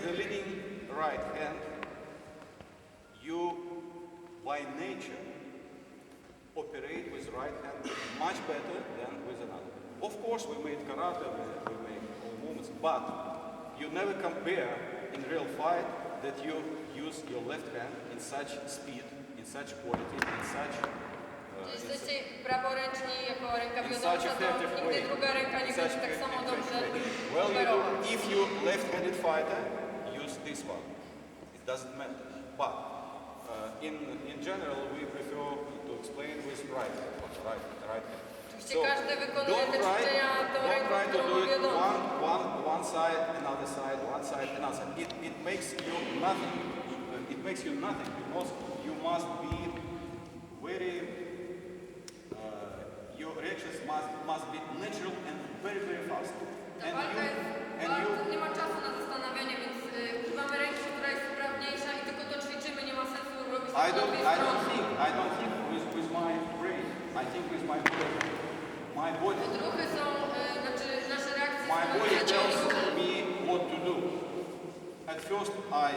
the leading right hand, you by nature operate with right hand much better than with another. Of course, we made karate, we make all movements, but you never compare in real fight that you use your left hand in such speed, in such quality, in such jesteście praworęczni jako ręka wiodąca, to nigdy druga ręka nie będzie tak samo dobrze operować. If you left-handed fighter, use this one. It doesn't matter. But in general, we prefer to explain with right hand. Oczywiście każdy wykonuje te ćwiczenia tą ręką, którą wiodącą. One side, another side, one side, another side. It makes you nothing. It makes you nothing because you must be very. Your reactions must be natural and very fast. Nie ma czasu na zastanawianie, więc używamy ręki, która jest sprawniejsza i tylko to ćwiczymy, nie ma sensu robić I don't think with my brain. I think with my body. My body. Odruchy są, znaczy nasze reakcje my body tells me what to do. At first I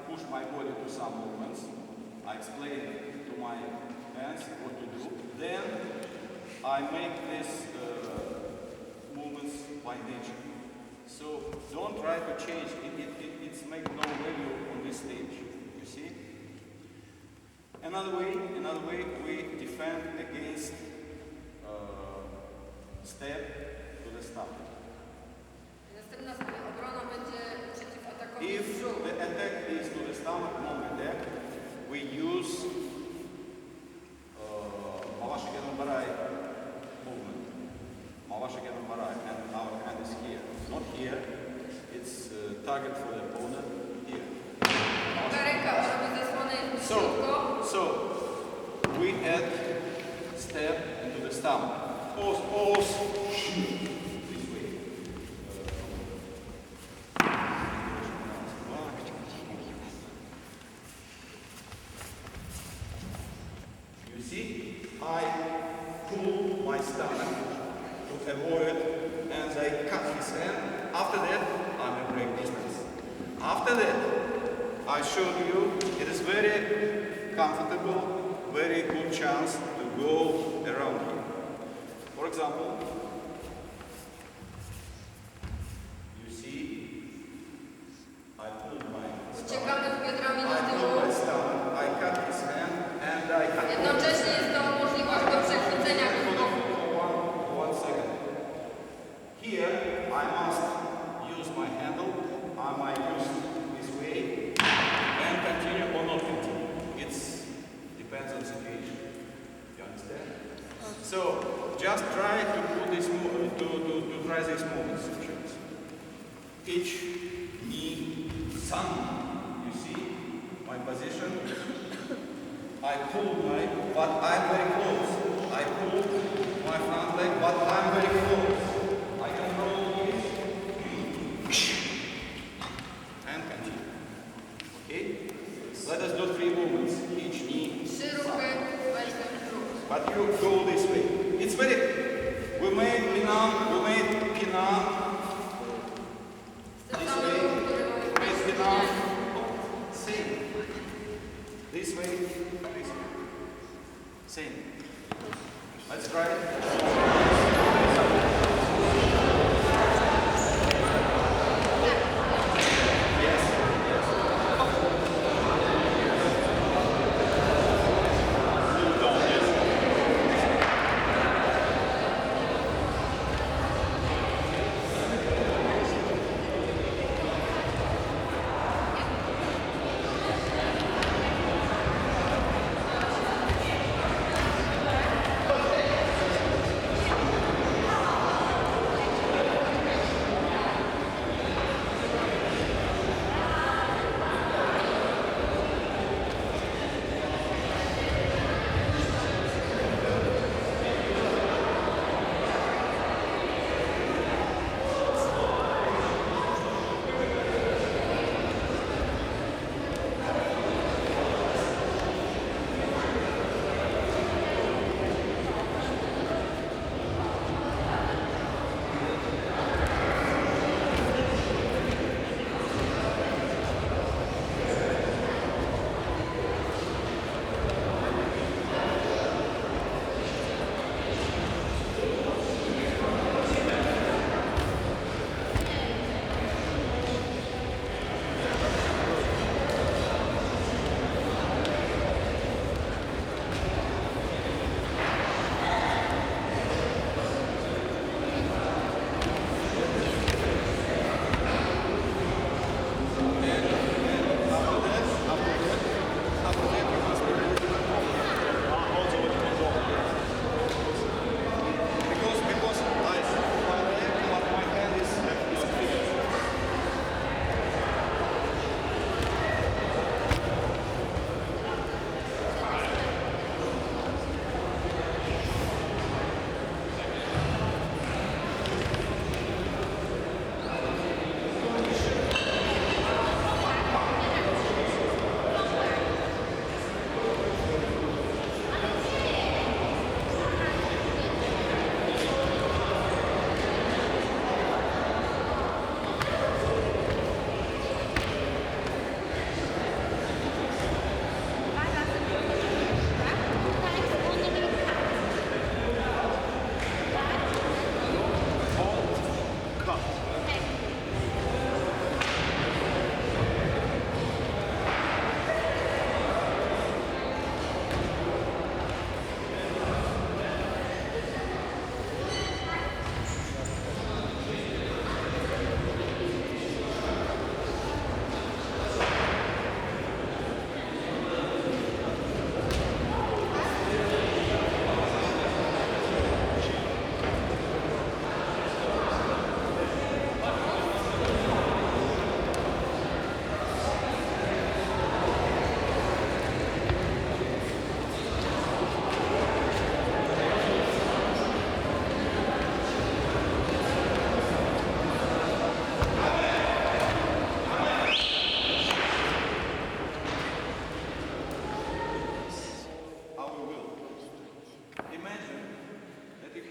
push my body to some movements. I explain to my hands what to do. Then I make these movements by nature. So don't try to change it. It's make no value on this stage. You see? Another way we defend against step to the stomach. Następna obrona będzie przeciw atakowi. If the attack is to the stomach, long attack, we use Mawashigenon Barai movement. Mawashigenon Barai, and our hand is here. Not here. It's target for the opponent here. So we add step into the stomach. Pause. This way. You see, I pull my stomach to avoid, and I cut his hand. After that, I'm a break distance. After that, I showed you it is very comfortable, very good chance to go around here. For example, you see, I pulled my stomach, I cut his hand, and I cut. Jednocześnie jest to możliwość do przechwycenia. One second. Here, I must use my handle. I might use this way and continue or not continue. It depends on the situation. You understand? So just try to put this to try these movements. Ich, ni, san. You see my position. I pull but I'm very close. I pull my front leg, but I'm very close. I can roll this and continue. Okay? Let us do 3 movements. Each knee. But you go this way. It's very. We made pinam. This way. Made pinam. Same. This way. Same. Let's try it.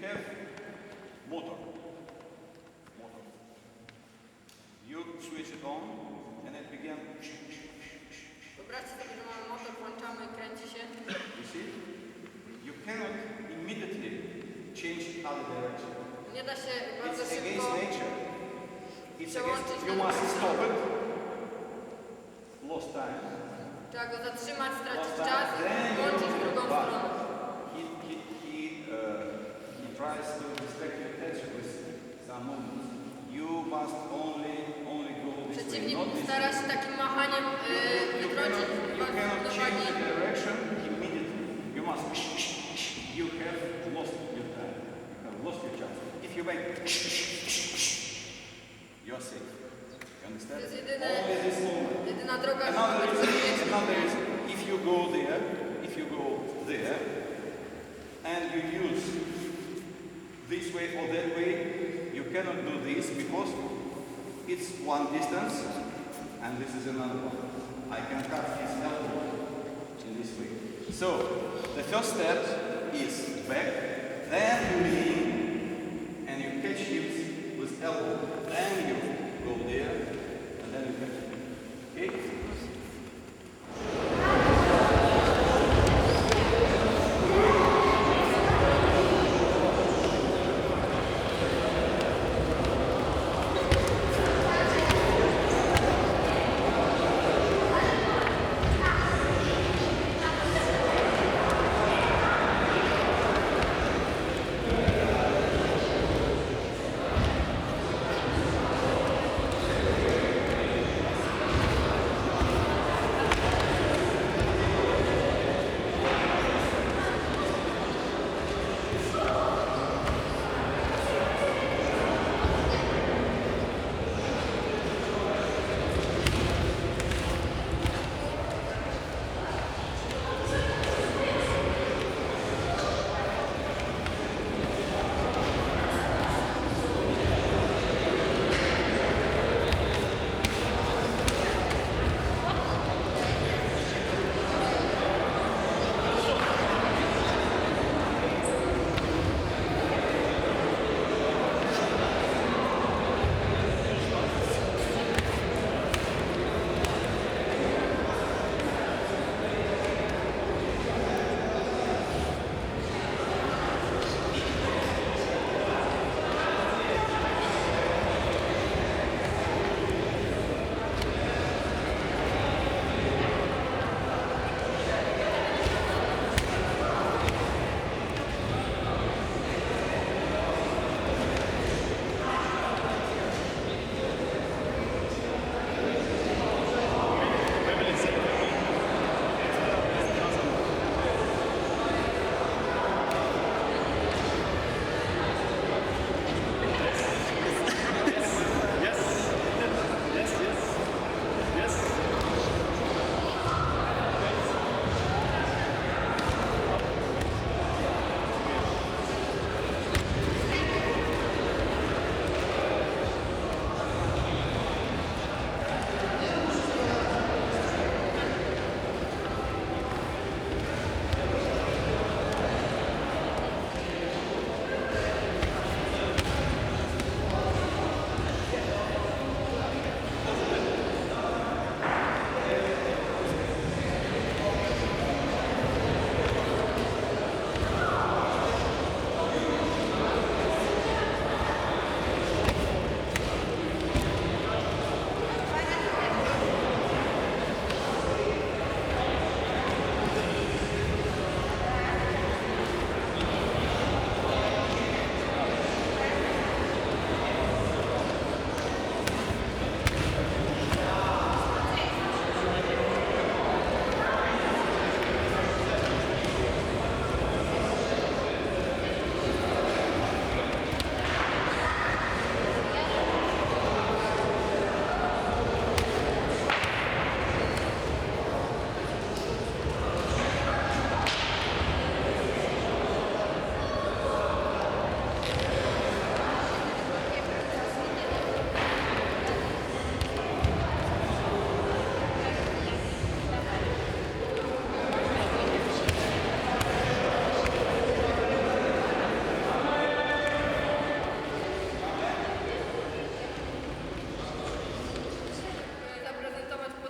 have motor. You switch it on and it begins. Wyobraźcie sobie, że mamy motor, włączamy, kręci się. You see? You cannot immediately change other direction. Nie da się bardzo It's szybko against nature. It's przełączyć against, na you drugą must stop stronę. it. Lost time. Trzeba go zatrzymać, stracić Lost czas time. i włączyć w drugą But stronę. he tries to distract your attention with some movements. You must only go this way, Przeciwnik not this stara way. się takim machaniem You wytrącić was cannot z change uwagi. the direction immediately. You must. You have lost your time. You have lost your chance. If you make, you are safe. You understand? To jest jedyne, Only this moment. jedyna droga, żeby Another być is, bezpiecznym. if you go there, and you use this way or that way, you cannot do this because it's one distance and this is another one. I can cut his elbow in this way. So the first step is back, then you lean and you catch hips with elbow, then you go there and then you catch him. Okay?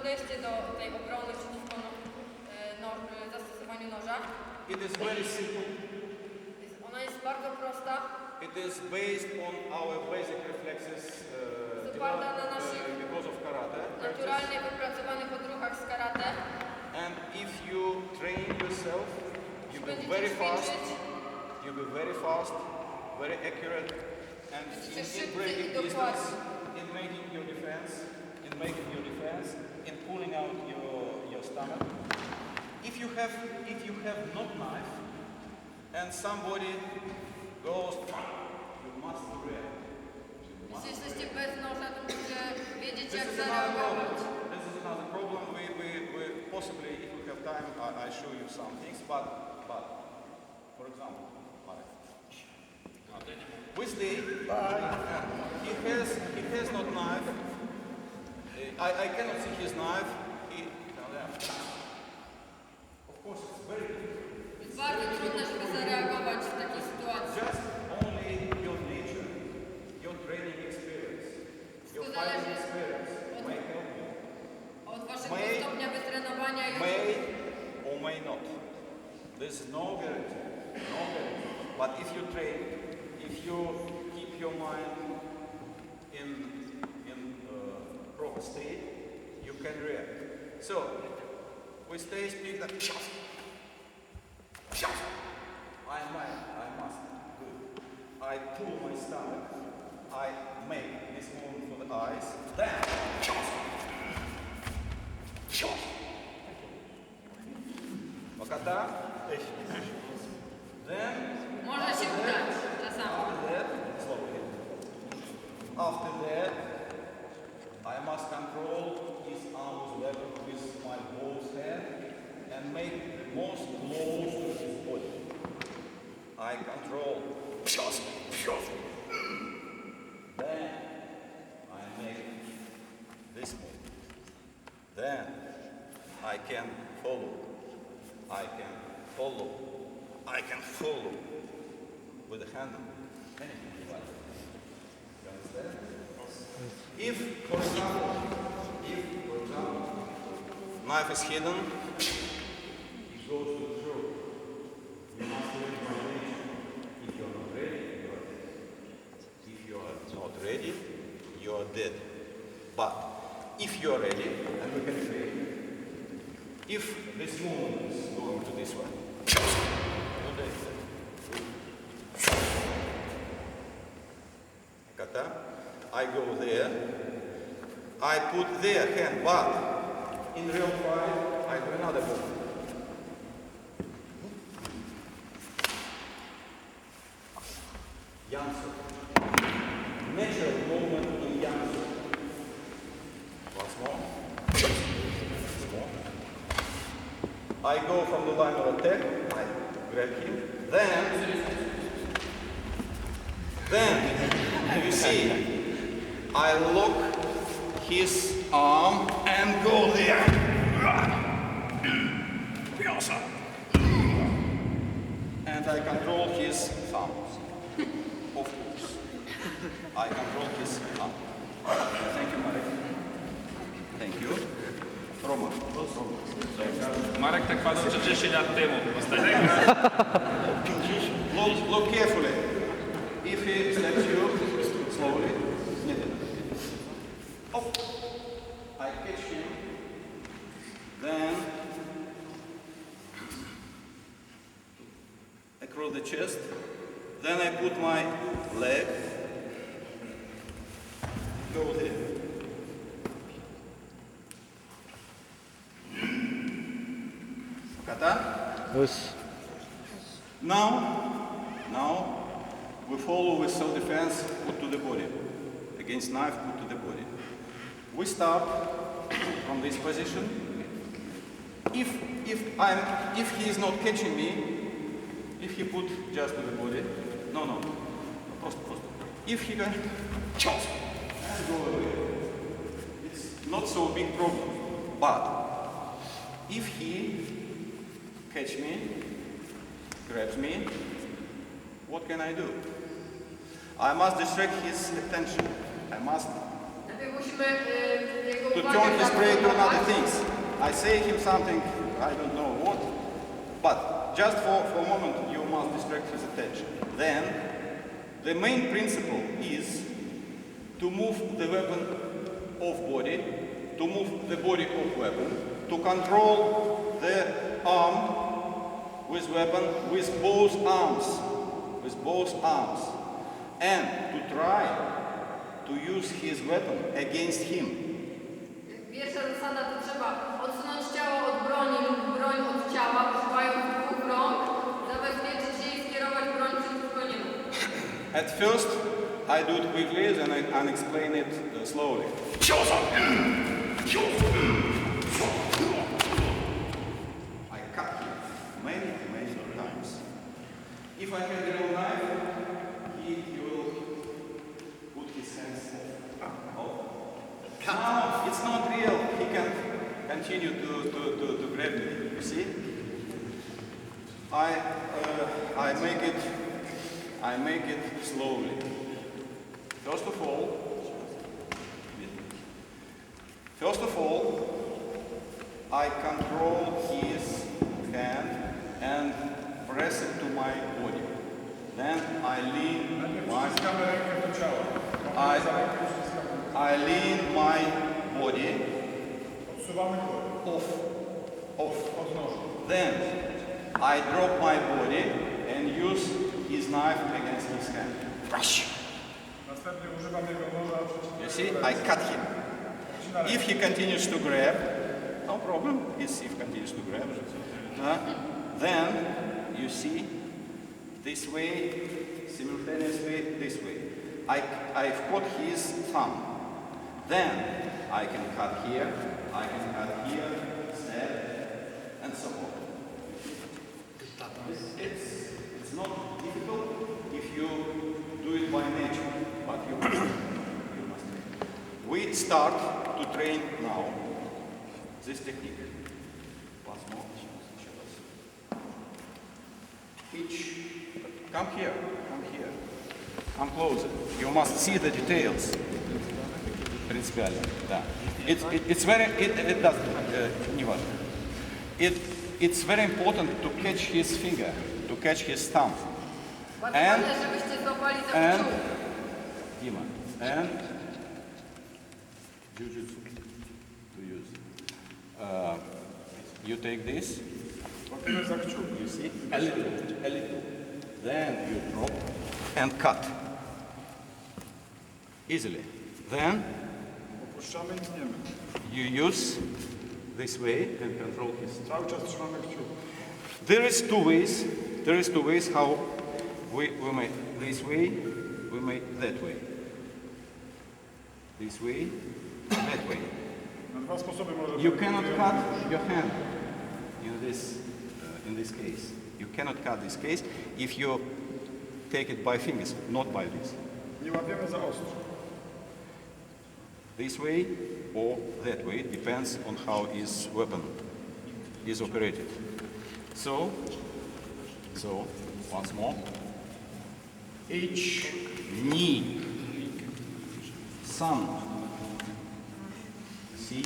podejście do tej obrony przeciwko zastosowaniu noża. It is very simple. Ona jest bardzo prosta. It is based on our basic reflexes because of karate. Naturalnie wypracowanych odruchach z karate. And if you train yourself, you be very fast. You be very fast, very accurate, and in breaking distance, in making your defense, in pulling out your stomach. If you have not knife, and somebody goes, you must react. Jeśli jesteście bez noża, to musicie wiedzieć, jak zareagować. This is another problem. We possibly, if we have time, I show you some things. But for example, we stay. He has not knife. I cannot see his knife. Of course, it's very difficult. Jest bardzo trudne, żeby zareagować w takiej sytuacji. Just only your nature, your training experience, your fighting experience may help you. Od waszego stopnia wytrenowania i may or may not. There's no guarantee. No guarantee. But if you train, if you keep your mind in proper state, you can react. So we stay, speak that. I must do it. I pull my stomach. I make this movement for the eyes. Then. Wakata? Then. może się udać czasami. After that, I must control his arms level with my both hand and make the most close to his body. I control. Then I make this move. Then I can follow. I can follow with the handle. Anything like that. You understand? If, for example, knife is hidden, it goes to the throat. You must learn by nature. If you are not ready, you are dead. If you are not ready, you are dead. But if you are ready, and we can train, if this movement is going to this one, you're dead. Kata? I go there, I put their hand, but in real fight, I do another movement. Yansu. Natural movement in Yansu. Once more. I go from the line of attack, I grab him, then you see, I lock his arm and go there. And I control his thumb. Of course. I control his thumb. Thank you, Marek. Thank you. Roma. Marek tak patrzył 30 lat temu. Look carefully. If he steps you slowly, oh, I catch him, then across the chest, then I put my leg, go there. Kata? Yes. Now we follow with self-defense, put to the body. Against knife, put to the body. We start from this position. If he is not catching me, if he put just to the body, no, просто. If he can and go away, it's not so big problem. But if he catch me, grabs me, what can I do? I must distract his attention. I must Najpierw musimy jego to uwagę turn his brain to zaaktywować. other things. I say him something, I don't know what, but just for a moment you must distract his attention. Then the main principle is to move the weapon of body, to move the body of weapon, to control the arm with weapon with both arms, and to try to use his weapon against him. Pierwsza zasada to trzeba odsunąć ciało od broni lub broń od ciała, używając dwóch rąk, zabezpieczyć się i skierować broń przeciwko niemu. At first, I do it quickly, then I explain it slowly. I cut him many times. If I had a real knife, he will put his hands off. Now it's not real. He can continue to grab me. You see? I make it slowly. First of all, I control his hand and press it to my body. Then I lean my body off. Then I drop my body and use his knife against his hand. You see, I cut him. If he continues to grab, no problem. If he continues to grab, then you see this way, simultaneously this way. I've caught his thumb. Then I can cut here, stab, and so on. It's not difficult if you do it by nature, but you must. We start to train now this technique. Once more. Come here. Come closer. You must see the details. Принципиально, да. It's very important to catch his finger, to catch his thumb. And jiu-jitsu to use. You take this. You see? A little. Then you drop and cut. Easily. Then you use this way and control his. There is two ways how we make this way, we make that way. This way, that way. You cannot cut your hand in this case. You cannot cut this case if you take it by fingers, not by this. This way or that way, it depends on how his weapon is operated. So once more. H, knee, sun, C,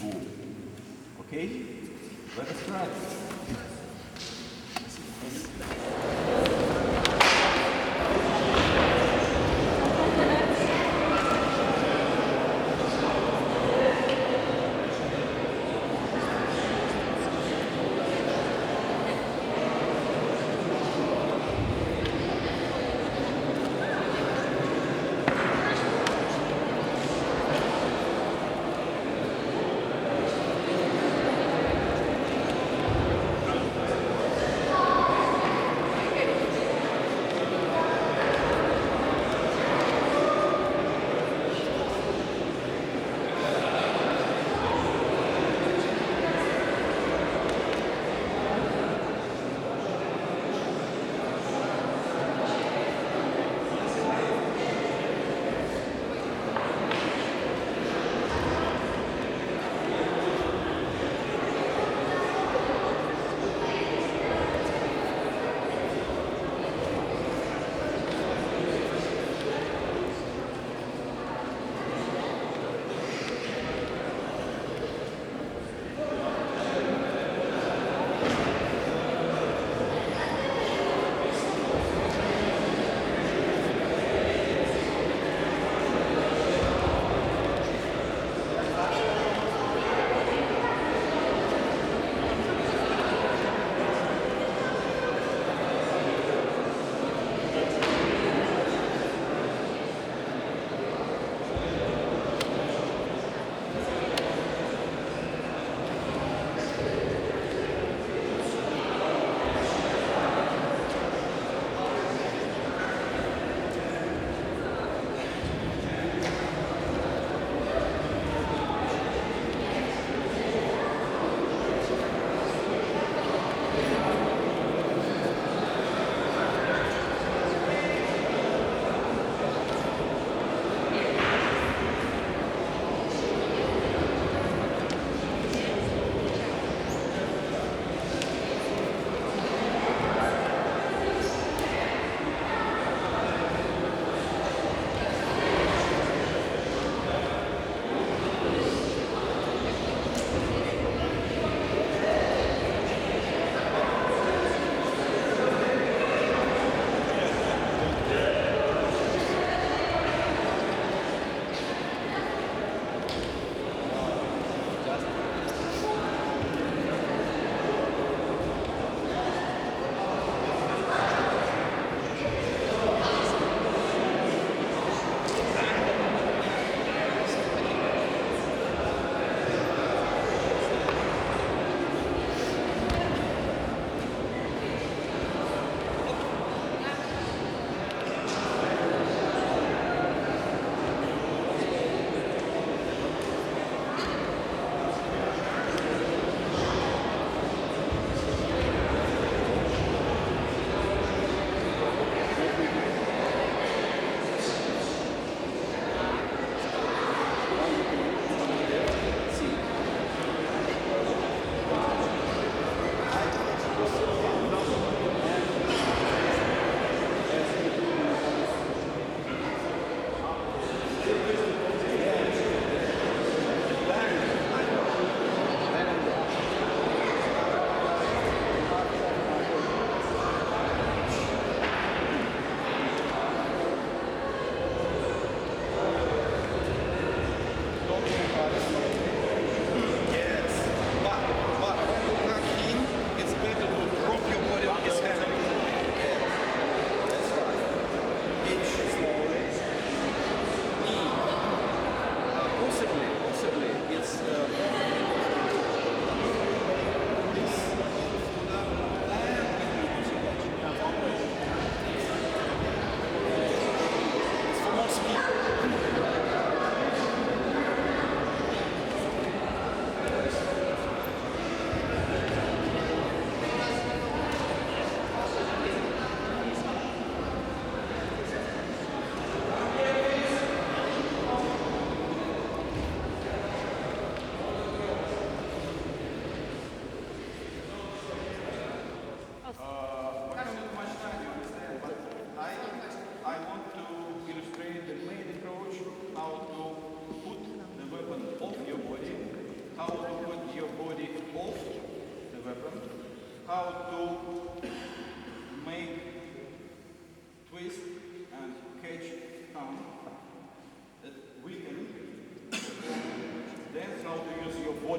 O. Okay? Let us try.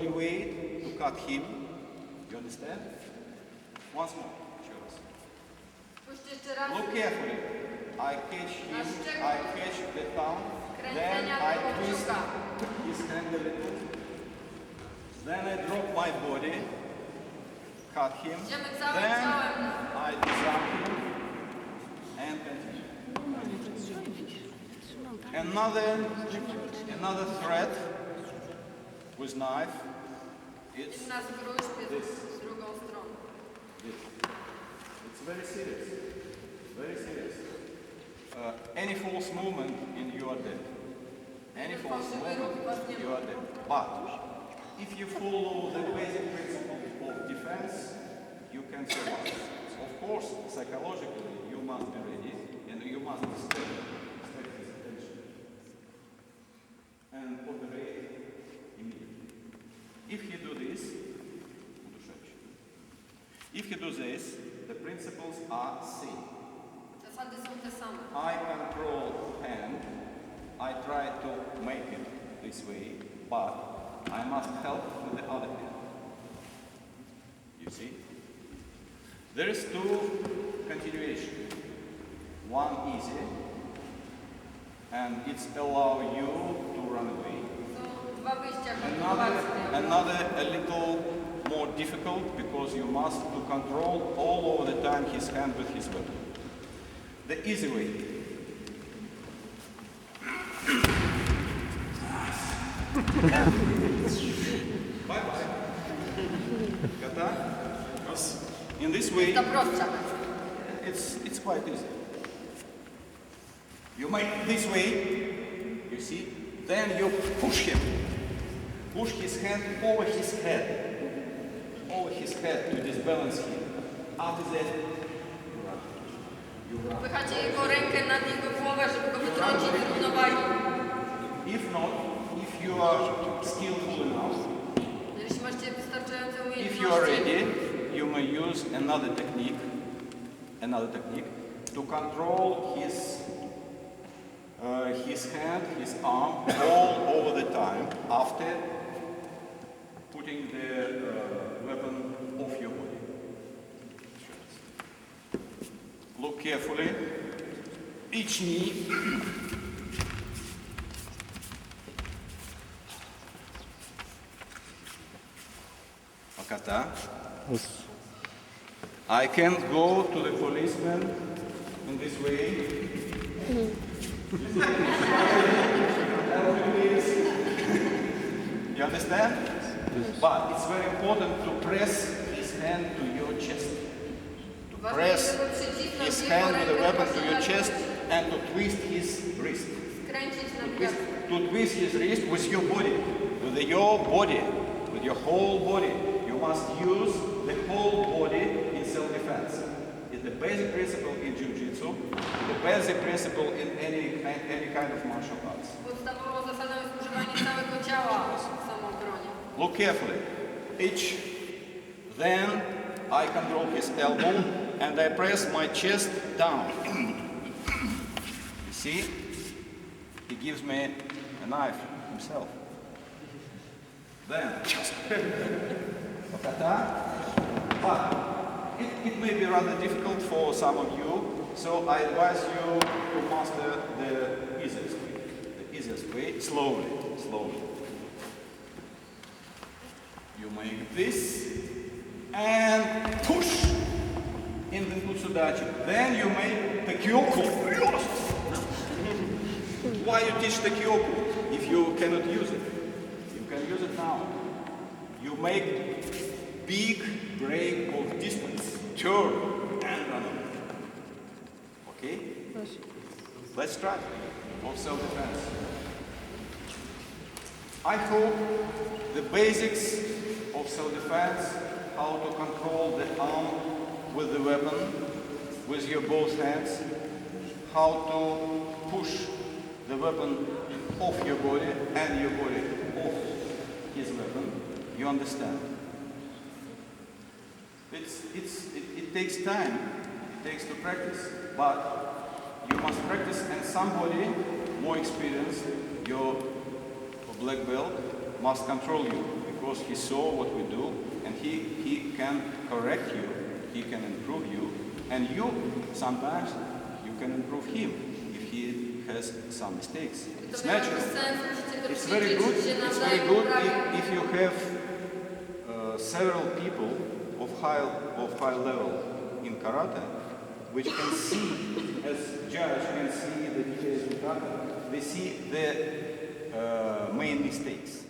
body weight to cut him. You understand? Once more. Show us. Spójrzcie jeszcze raz. Look carefully. I catch him, I catch the thumb, then Kręcenia I tego twist kciuka. his hand a little, then I drop my body, cut him, Idziemy całym then ciałem. I disarm him and continue. Another threat with knife, it's Inna z gruźb jest z drugą stroną. this. It's very serious. Very serious. Any false movement and you are dead. Any false movement, you are dead. But if you follow the basic principle of defense, you can survive. Of course, psychologically, you must be ready and you must respect his attention and operate immediately. If you do this, the principles are same. Zasady są te same. I control hand. I try to make it this way, but I must help with the other hand. You see? There is two continuation. One easy, and it's allow you to run away. Są dwa wyjścia. Another a little more difficult because you must to control all over the time his hand with his weapon. The easy way. Bye-bye. Kata? In this way, To prostsza. it's quite easy. You make this way, you see, then you push him. Push his hand over his head to disbalance him. After that, you run. Wypychacie jego rękę nad jego głowę, żeby go wytrącić z równowagi. If not, if you are skillful enough, Jeśli macie wystarczające if you are umiejętności, ready, you may use another technique to control his hand, his arm all over the time after putting the weapon off your body. Look carefully. Each knee. Akata. I can't go to the policeman in this way. You understand? But it's very important to press his hand to your chest. To press his hand with the weapon to your chest and to twist his wrist. skręcić na bieg. To twist his wrist with your body, with your whole body. You must use the whole body in self-defense. It's the basic principle in Jiu-Jitsu, the basic principle in any kind of martial arts. Podstawową zasadą jest używanie całego ciała w samoobronie. Look carefully. Each, then I control his elbow and I press my chest down. You see? He gives me a knife himself. Then, but it may be rather difficult for some of you, so I advise you to master the easiest way, slowly. You make this and push in the Kutsudachi. Then you make the Kyoku. Why you teach the Kyoku if you cannot use it? You can use it now. You make big break of distance, turn and run away. Okay? Let's try of self-defense. I hope the basics of self-defense, how to control the arm with the weapon, with your both hands, how to push the weapon off your body and your body off his weapon, you understand. It takes time, it takes to practice, but you must practice and somebody more experienced, your black belt, must control you. because he saw what we do, and he can correct you, he can improve you, and you sometimes you can improve him if he has some mistakes. It's natural. It's very good. It's very good if you have several people of high level in karate, which can see, as judge can see the details in karate, they see the main mistakes.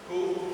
Cool.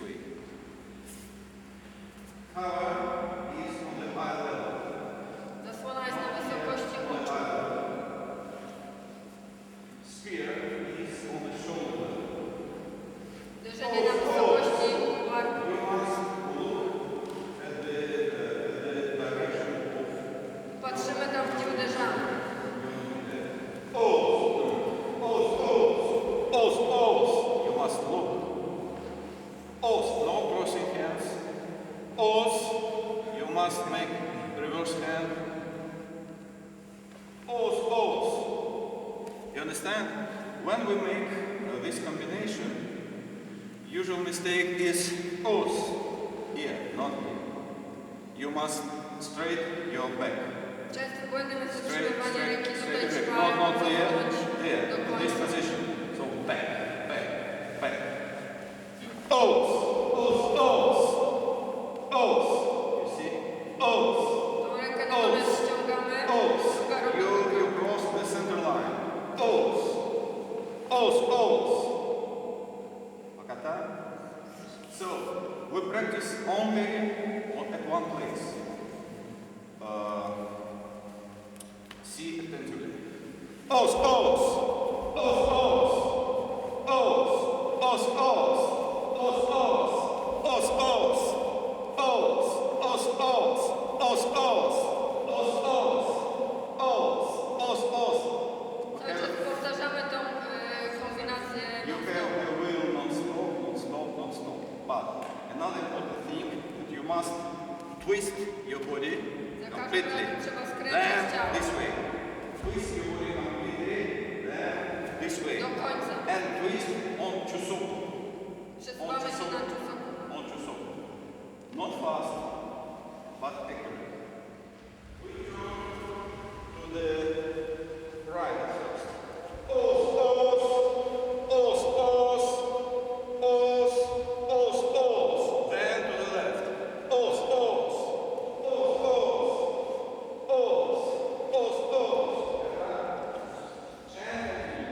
way. Cover is on the eye level. Zasłona jest na wysokości oczu. Spear is on the shoulder level. Uderzenie na wysokości barku. You must look at the direction of Patrzymy tam, gdzie uderzamy. You must look. No crossing hands. You must make reverse hand. You understand? When we make this combination, usual mistake is here, not here. You must straight your back. Często błędem jest Straight, utrzymywanie ręki tutaj, straight, trzeba not there, cofnąć there, do in końca. this position. So back. You see? Tą rękę natomiast ściągamy, druga robi You cross the center line. Pakata? So, we practice only at one place. See attentively. Cały czas powtarzamy tą kombinację. You have the will non-stop. But another important thing that you must twist your body Za każdym completely. razem trzeba Then skręcać ciało this way. Twist your body completely. Then this way. do końca. And twist on chusoku. Przesuwamy się na czusoku. On chusoku. Not fast, but accurate. We go to the right first. Then to the left. Gently.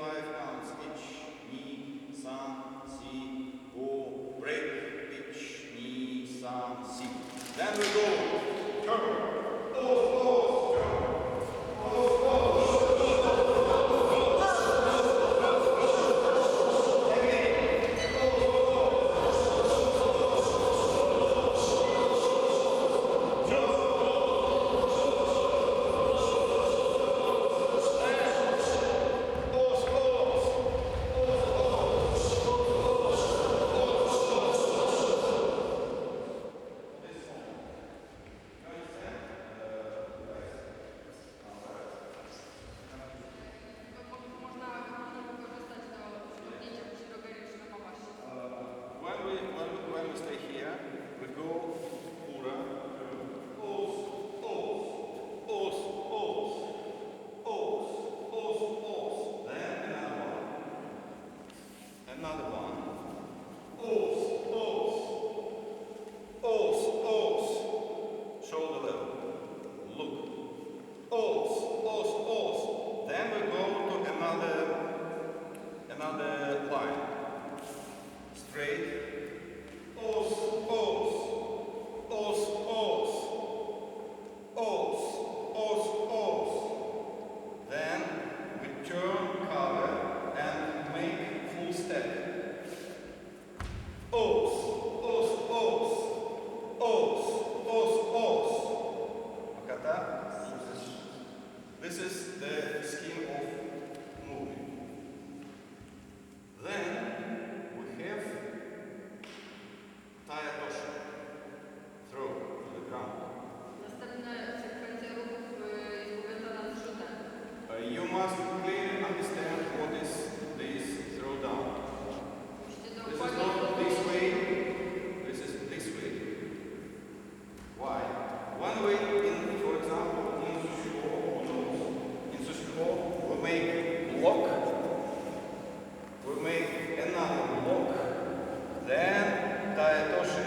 5 counts each. Ni, san, si, go, break, each, ni, san, si. Then we go, turn, pause, when we stay here, we go pura, os, os, os, os, os, os. Then another one, os, os, os, os. Shoulder level. Look, os, os, os. Then we go to another line. Straight. Os, os, os, os, os, os, os. Then we turn, cover, and make full step. Os, os, os, os, os, os. Akata? This is the scheme of moving. Then we have Tayatoshi. Throw to the ground. Następna sekwencja ruchów jest powiązana z rzutem. You must clearly understand what is this throw down. Musicie This is dokładnie not this way, this is this way. Why? One way, for example, in Sushiho, we make block, we make another block, then Tayatoshi.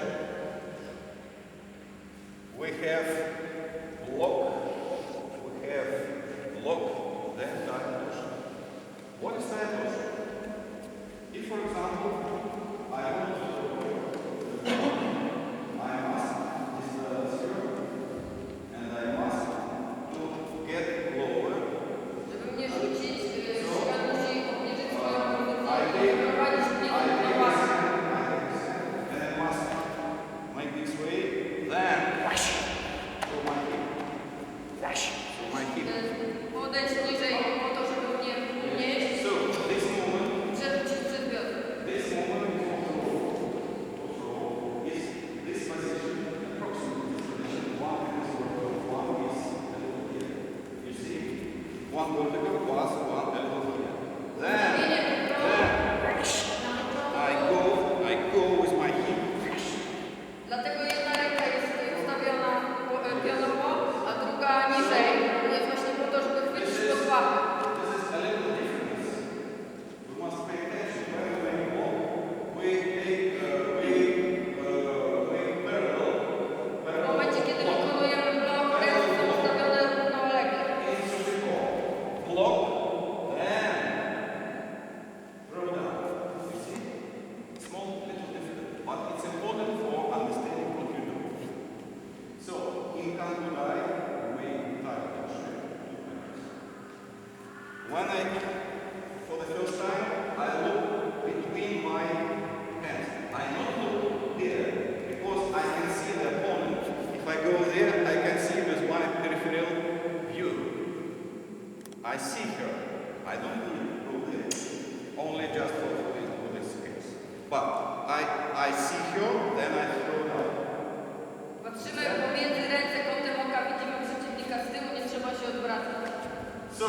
We have block, then Tayatoshi. What is Tayatoshi? If, for example, I want to I must this zero, and I must to get lower. Żeby mnie rzucić, Shihan musi obniżyć swoją pozycję I i take prowadzić mnie do prowadzenia. and I must make this way, then to my hip. To my hip. Podejść niżej po to, żeby mnie unieść, So this moment, przerzucić przed biodro. this moment also is this position, approximately this position. One is vertical, one is a little here. You see, one vertical plus one a little here. Then I go with my hip. Dlatego jedna ręka jest ustawiona pionowo, a druga niżej. Jest właśnie po to, żeby chwycić pod pachę. This is a little difference. We must pay attention when we walk. We take parallel. W momencie, kiedy wykonujemy blok, ręce są ustawione równolegle. Block, then throw down. You see? Small, little different, but it's important for understanding what you do. So, in Kandulai, we tie the shape. When for the first time, I look between my hands. I not look there, because I can see the opponent. If I go there, I can see with my peripheral view. I see her. I don't need to go there. Only just for this case. But I see her, then I throw down. Patrzymy pomiędzy ręce, kątem oka, widzimy przeciwnika z tyłu, nie trzeba się odwracać. So,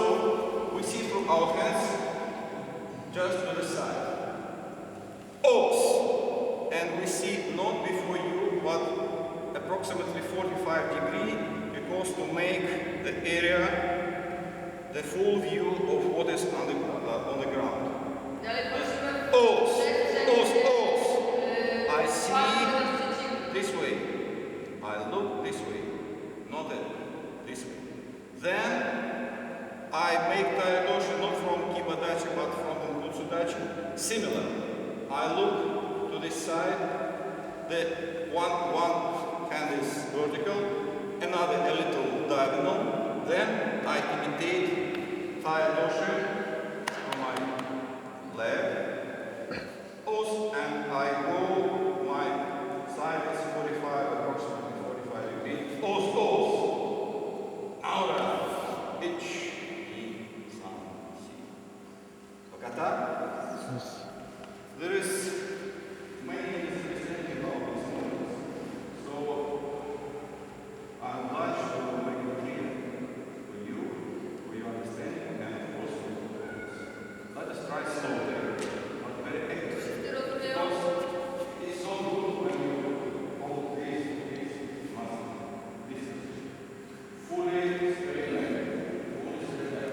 we see through our hands, just to the side. Ops! And we see not before you, but approximately 45 degrees, because to make the area, the full view of what is on the ground. Dalej patrzymy Ops! przed Ops! Ops! I see twarzą nas przeciwnika. this way. I look this way, not that, this way. Then I make Tayatoshi not from Kibadachi but touching. Similar. I look to this side. The one hand is vertical, another a little diagonal. Then I imitate thigh torsion on my leg. Also, and I go, my side is 45, approximately 45 degrees. Ahora, pitch. There is many misunderstandings about this movement. So I would like to make it clear for you, for your understanding, and also for the let us try slowly, but very active. Because it's so good when you hold this muscle, this fully straight leg, fully straight leg.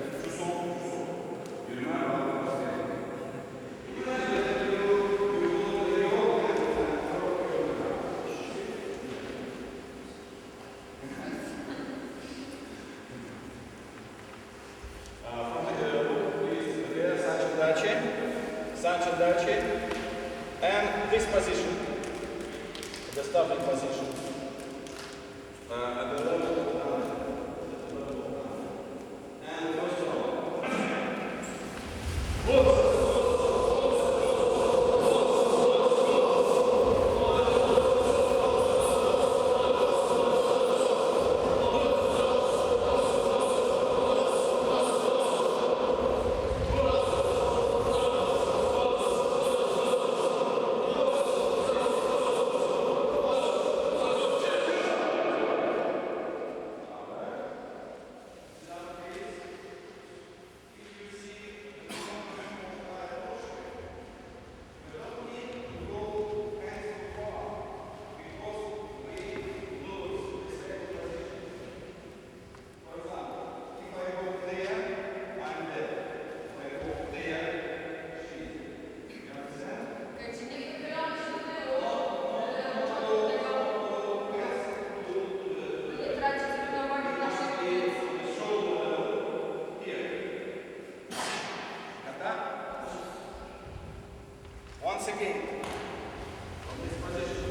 You remember what I was saying? And this position, the starting position, at the level of the arm, and first of all, once again, from this position.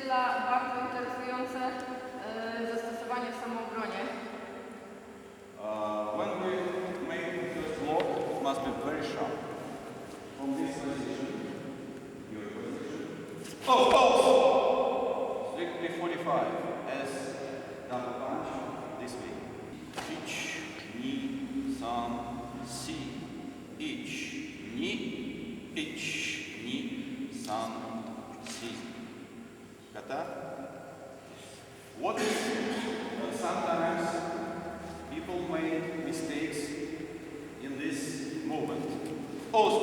Wyświetla bardzo interesujące zastosowanie w samoobronie. When we make the first block, it must be very sharp. From this position, your position. Oh! Strictly 45 as double punch this way. Ich, ni, san, si. Ich, ni, san, si. Kata? What is sometimes people make mistakes in this movement. Os,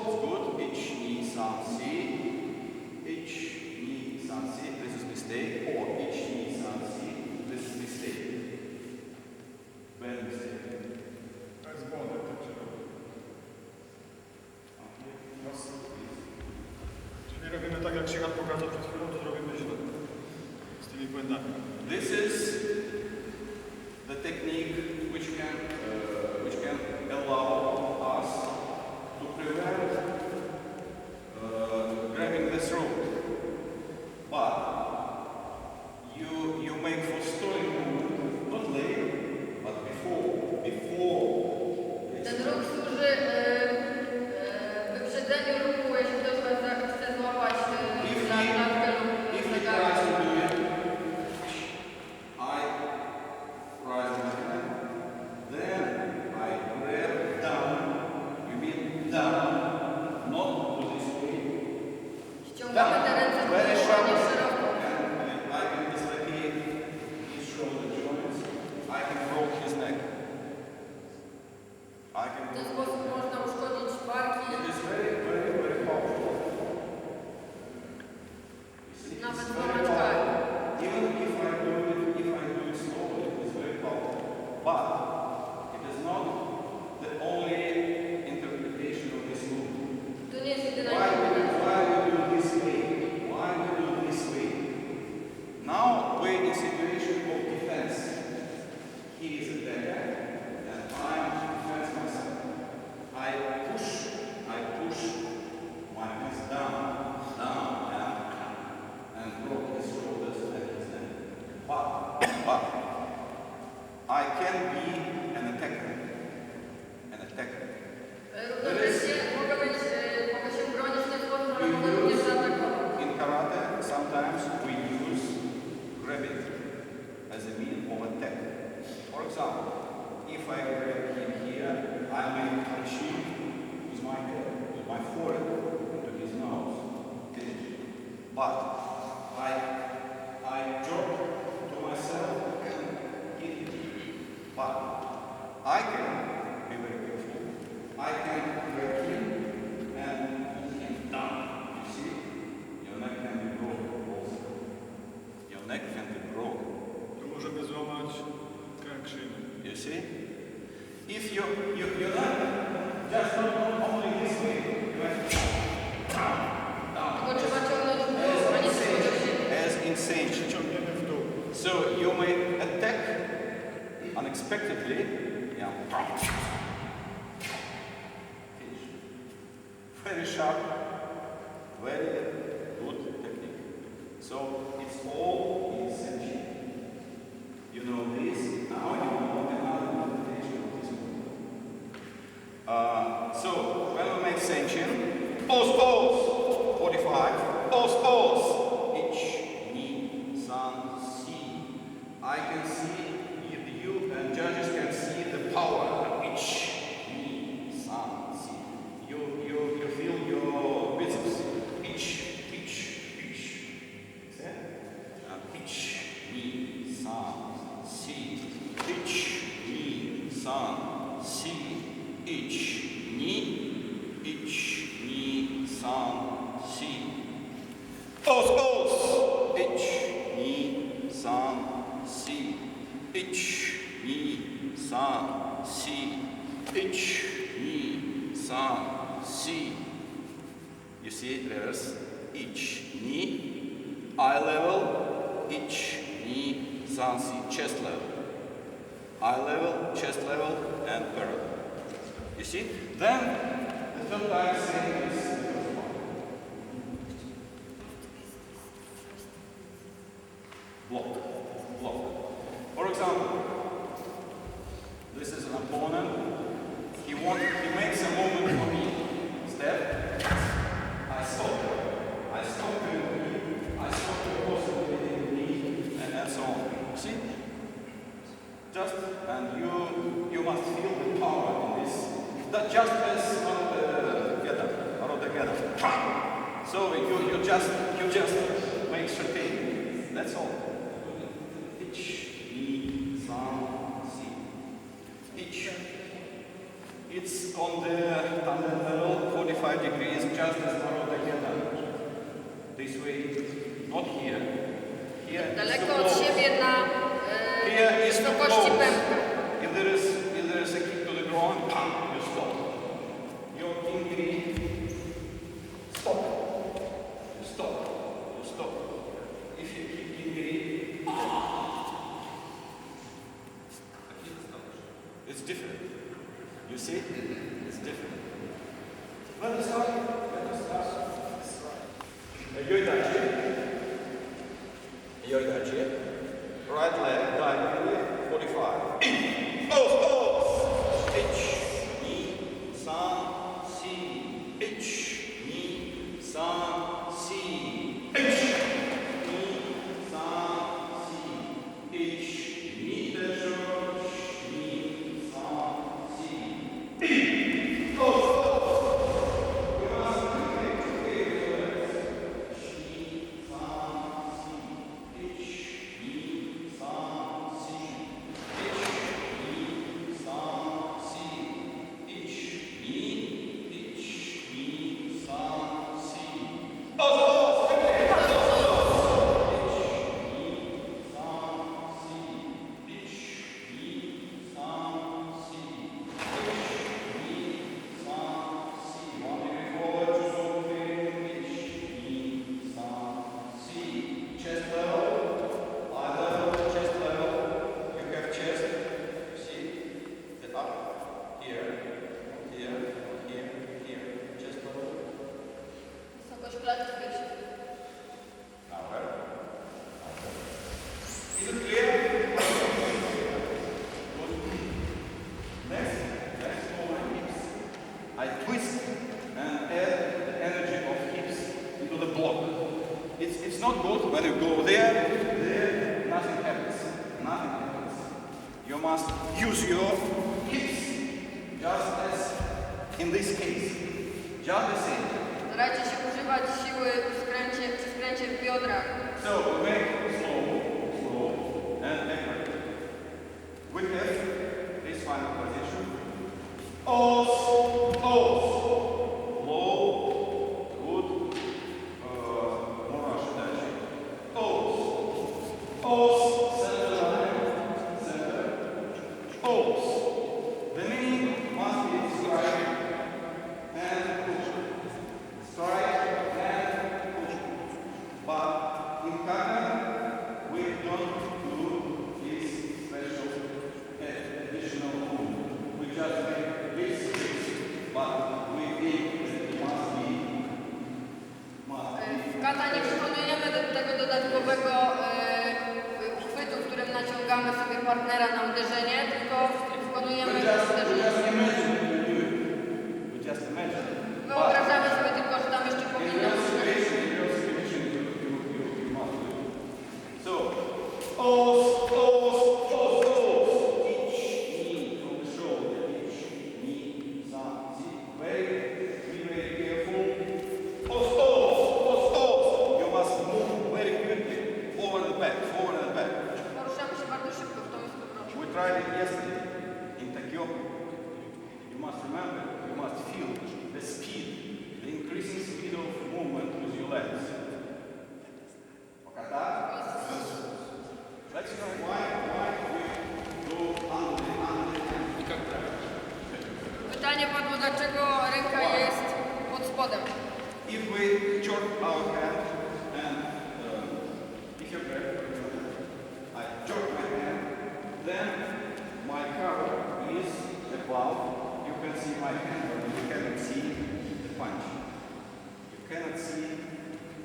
it's good. Ich, ni, san, si. Ich, ni, san, si. This is mistake. Or ich, ni, san, si. This is mistake. Bad mistake. Tak z błądem tak się robi. Czyli robimy tak, jak SHIHAN pokazał przed chwilą, to zrobimy źle. Z tymi błędami. This is the technique which can allow us to prevent grabbing this rope. But you make for stalling movement, not late, but before. Ten ruch służy wyprzedzeniu ruchu, jeśli ktoś chce złapać klatkę lub If he tries zegarek. to do it, I rise my hand, then I grab down. You mean down, not to this way. Ściągamy te ręce do Very góry, sharp. nie szeroko. And I can dislocate his shoulder joints. I can broke his neck. I W can. ten sposób można uszkodzić barki, It is very powerful. You see, nawet it's złamać very kark. powerful. Even if I do it slowly, it's very powerful. But it is not the only interpretation of this movement. To nie jest jedyna Why interpretacja. we do this way? Why we do this way? Now we're in situation of defense. He is a attacker, and I defend myself. I push my hands down, and broke his shoulders and his neck. But I can be an attacker. Równocześnie mogę się bronić w ten sposób, ale mogę również zaatakować. In karate, sometimes we use grabbing as a means of attack. For example, if I grab him here, I may touch him with my head, with my forehead, into his nose, finish. But I drop to myself and hit him. But I can be very careful. I can grab him and pull him down. You see? Your neck can be broken also. Your neck can be broken. Tu możemy złamać kręg szyjny. You see? If you not just not only this way, you have down. Tylko trzeba ciągnąć w dół, a nie tylko do siebie. As in Sanok. Ciągniemy w dół. So you may attack unexpectedly. Yeah. Finish. Very sharp, very good technique. So it's all in Sanok. You know this, now you know another interpretation of this movement. So when we make Sanok, pose, 45, pose, ich, ni, san, si. I can see, you and judges can see the power, ich, ni, san, si. You feel your biceps, ich. See? Ich, ni, san, si. Ich, ni, san, si. Ich, ni, san, si. Pose, ich, ni, san, si. Ich, ni, san, si. Ich, ni, san, si. You see, reverse. Ich, ni, eye level. Ich, ni, san, si. Chest level. Eye level, chest level, and parallel. You see? Then the third time same is the first one. So you just make certain. That's all. Pitch, mi, san, si. Pitch. It's on the level 45 degrees, just as narrow the head. This way, not here. Here Daleko od siebie na here is too wysokości close. pępka. If there is a kick to the ground, pam, you stop. Your kingiri, stop. You stop. You stop. If you kick kingiri, it's different. You see? It's different. Let us start. Right leg, diagonally, 45. In, close. H, ni, san, si. H, ni, san, si. H, ni, san, si. H, ni, dejo, ni, san, si. In, close. Not good when you go there, nothing happens. Nothing happens. You must use your hips, just as in this case. Just the same. Starajcie się używać siły przy skręcie w biodrach. So we make slow, and backward. We have this final position. Os, low, good. The meaning must be strike and push. Strike and push. But in Kata, we don't do this special additional movement. We just make this, but we think that it must be. W kata nie wykonujemy tego dodatkowego chwytu, w którym naciągamy sobie partnera na uderzenie, tylko wykonujemy uderzenie. Wyobrażamy sobie tylko, że tam jeszcze powinno być. Poruszamy się bardzo szybko w tą stronę. We tried it yesterday in Kyokushinkai. You must remember, you must feel the speed, the increasing speed of movement with your legs. Okata? Let's know why we go under the hand. Pytanie padło, dlaczego ręka jest pod spodem. If we jerk our hand and if you grab, I jerk my hand, then my cover is above. You can see my hand, but you cannot see the punch. You cannot see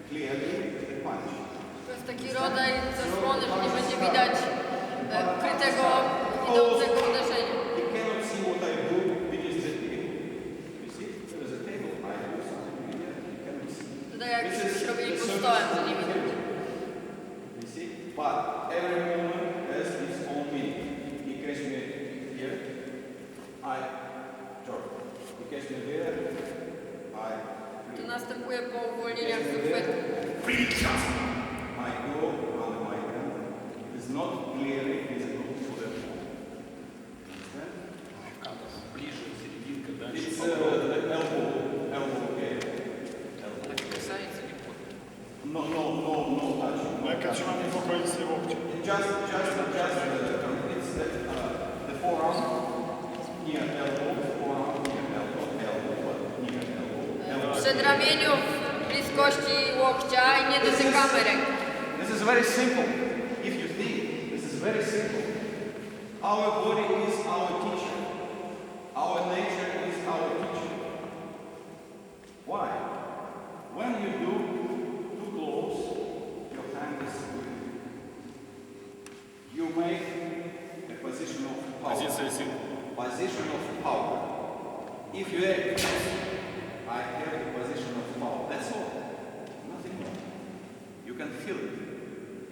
clearly the punch. To jest taki rodzaj zasłony, że nie będzie widać ukrytego, idącego uderzenia. You cannot see what I do beneath the table. You see, there is a table, I do something here, you cannot see. Tutaj jak coś robili pod stołem, to nie widać. You see, but every moment has its own meaning. You catch me here, I jerk. You catch me there, I. To nas następuje po uwolnieniach z uchwytu. I go under my hand. It is not clearly visible to the phone. Ближе, серединка, дальше. It's the elbow area. Так касается, не понял. No touching. Rękę trzymamy w okolicy łokcia. Just it's the forearm near elbow, forearm near elbow, but near elbow. W przedramieniu w bliskości łokcia i nie dotykamy ręki. This is very simple. If you think, this is very simple. Our body is our teacher. Our nature is our teacher. Why? When you do too close, your hand is weak. You make a position of power. Позиция сил. Position of power. If you act, I have a position of power. That's all. Nothing more. You can feel it.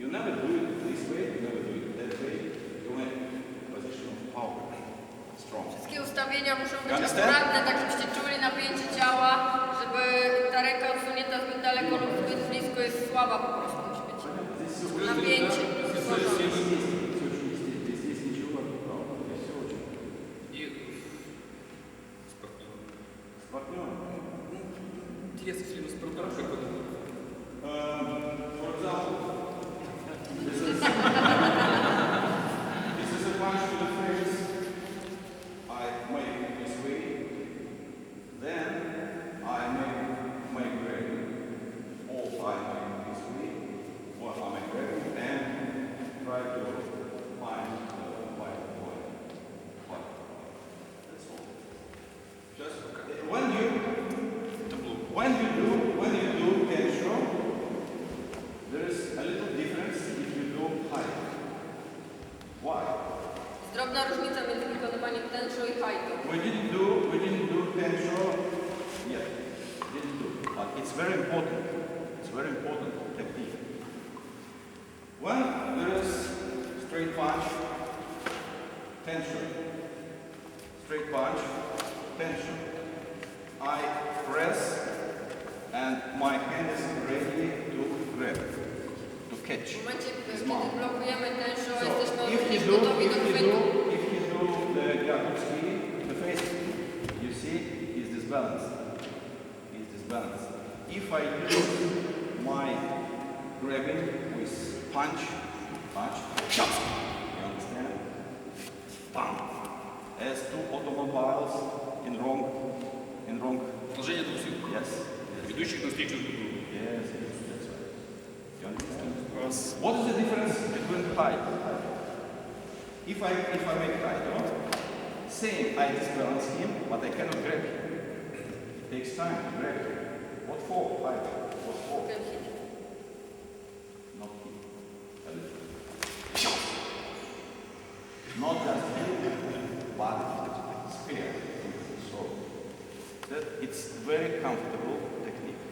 You never do it this way, you never do it that way. You make a position of power. Strong. Wszystkie ustawienia muszą być Understand? akuratne, tak żebyście czuli napięcie ciała, żeby ta ręka odsunięta zbyt daleko lub zbyt blisko jest słaba po prostu musi być. Napięcie. Здесь ничего неправда. Здесь все очень. И с партнером. С партнером. Интересно, если мы с партнером как это? For example, this is a punch to the face. I make it this way. Then I make grabbing. Also I make it this way. Or I make grabbing and try to find my point. That's all. Just when you do tension, there is a little difference if you do high. Why? Drobna różnica między wykonywaniem tensho i haito. We didn't do tension yet. Didn't do. But it's very important. It's very important technique. When there is straight punch, tension. Straight punch, tension. I press and my hand is ready to grab, to catch. W momencie, His kiedy mouth. blokujemy tensho, So jesteśmy if również you gotowi do chwytu. do the Kyokushinkai, the face, you see, is disbalanced. Is disbalanced. If I use my grabbing with punch, chop, you understand? Bam. As two automobiles in wrong. Сложение двух сил. Yes. Ведущих навстречу друг другу. Yes, that's right. You understand? What is the difference between height? If I make height, no? Same, I disbalance him, but I cannot grab him. It takes time to grab him. What for? Height. What for? Not him. A little. Not just him, but spear. So that it's very comfortable technique.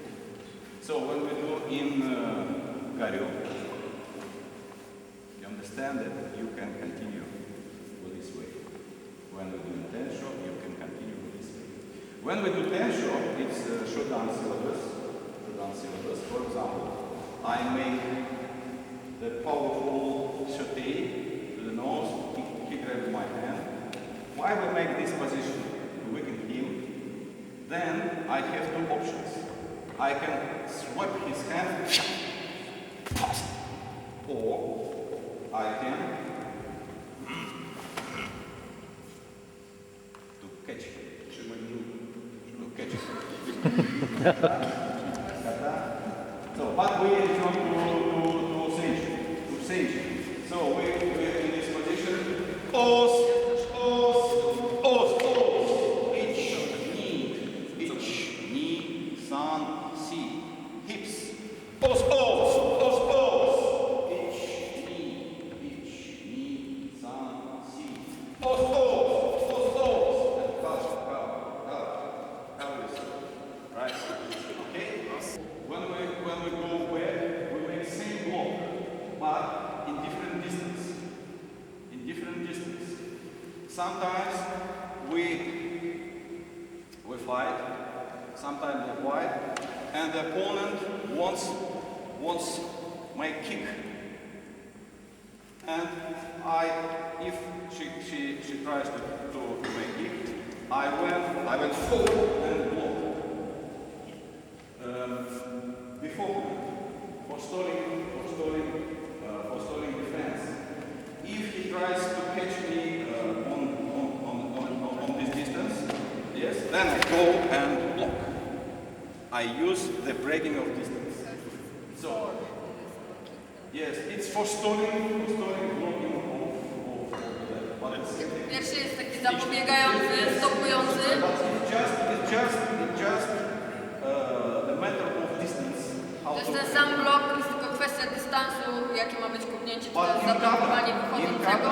So when we do in Garyo, you understand that you can continue with this way. When we do tensho, you can continue with this way. When we do tensho, it's Shodan syllabus. For example, I make the powerful shote to the nose. He grabs my hand. Why we make this position? To weaken him. Then I have two options. I can swipe his hand, or I can to catch him. To catch him. So, but we jump to sage. So we in this position. Os. Each knee, san, si. Hips. Os. Each knee, san, si. Os. And fast, right? Okay? When we go where we make same block, but in different distance. Sometimes we fight, sometimes we fight, and the opponent wants my kick. And if she tries to make kick, I went forward and block. Before stalling defense. If he tries to catch me on this distance, yes, then I go and block. I use the breaking of distance. So, yes, it's for stalling, blocking of that. But it's Pierwszy jest taki zapobiegający, stopujący. it's just the matter of distance. To jest ten sam blok, jest tylko kwestia dystansu, jakie ma być kopnięcie, czy to jest zablokowanie wychodzącego.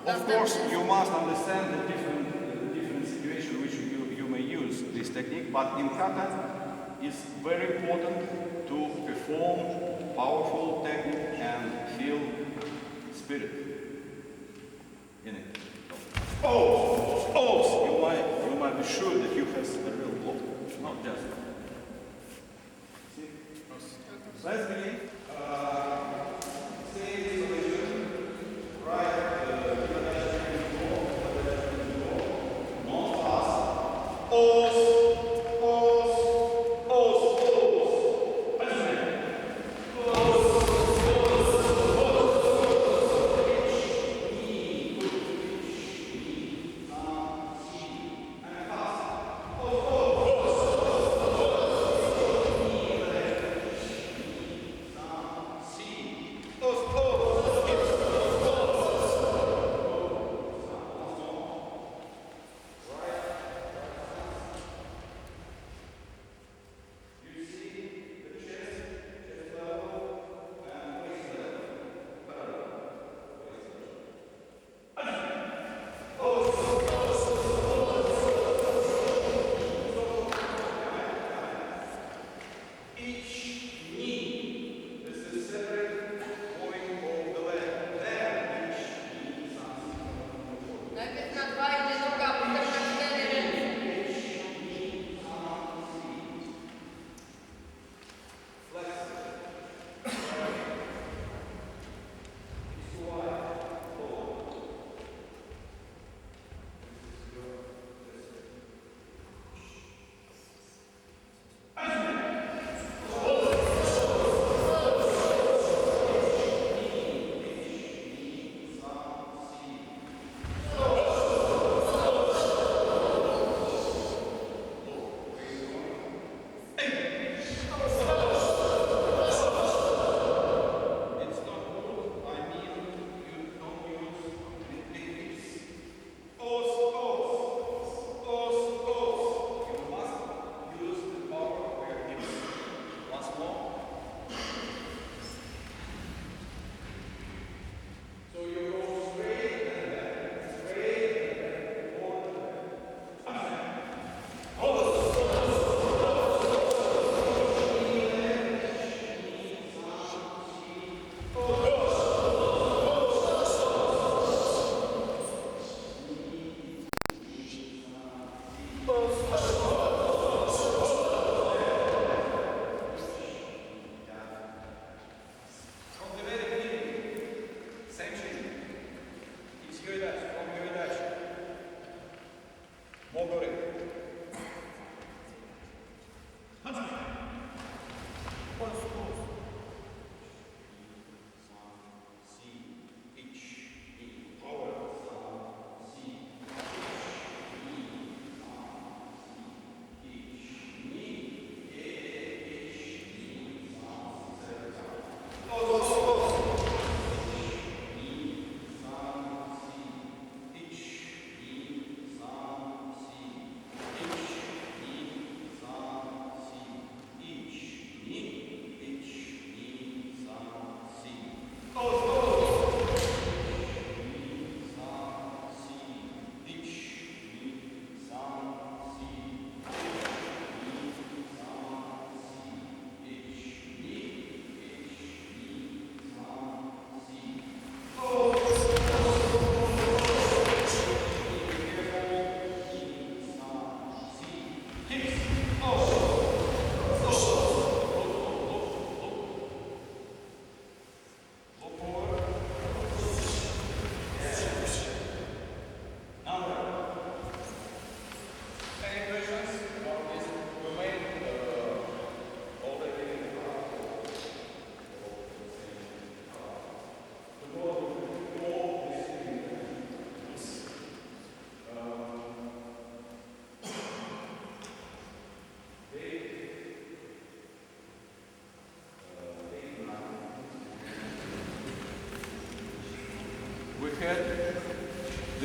Of course, you must understand the different situation which you may use this technique, but in kata, it's very important to perform powerful technique and feel spirit in it. You might be sure that you have a real block, not just. See? Let's begin. Stay in this position. Right. Not fast. Pause.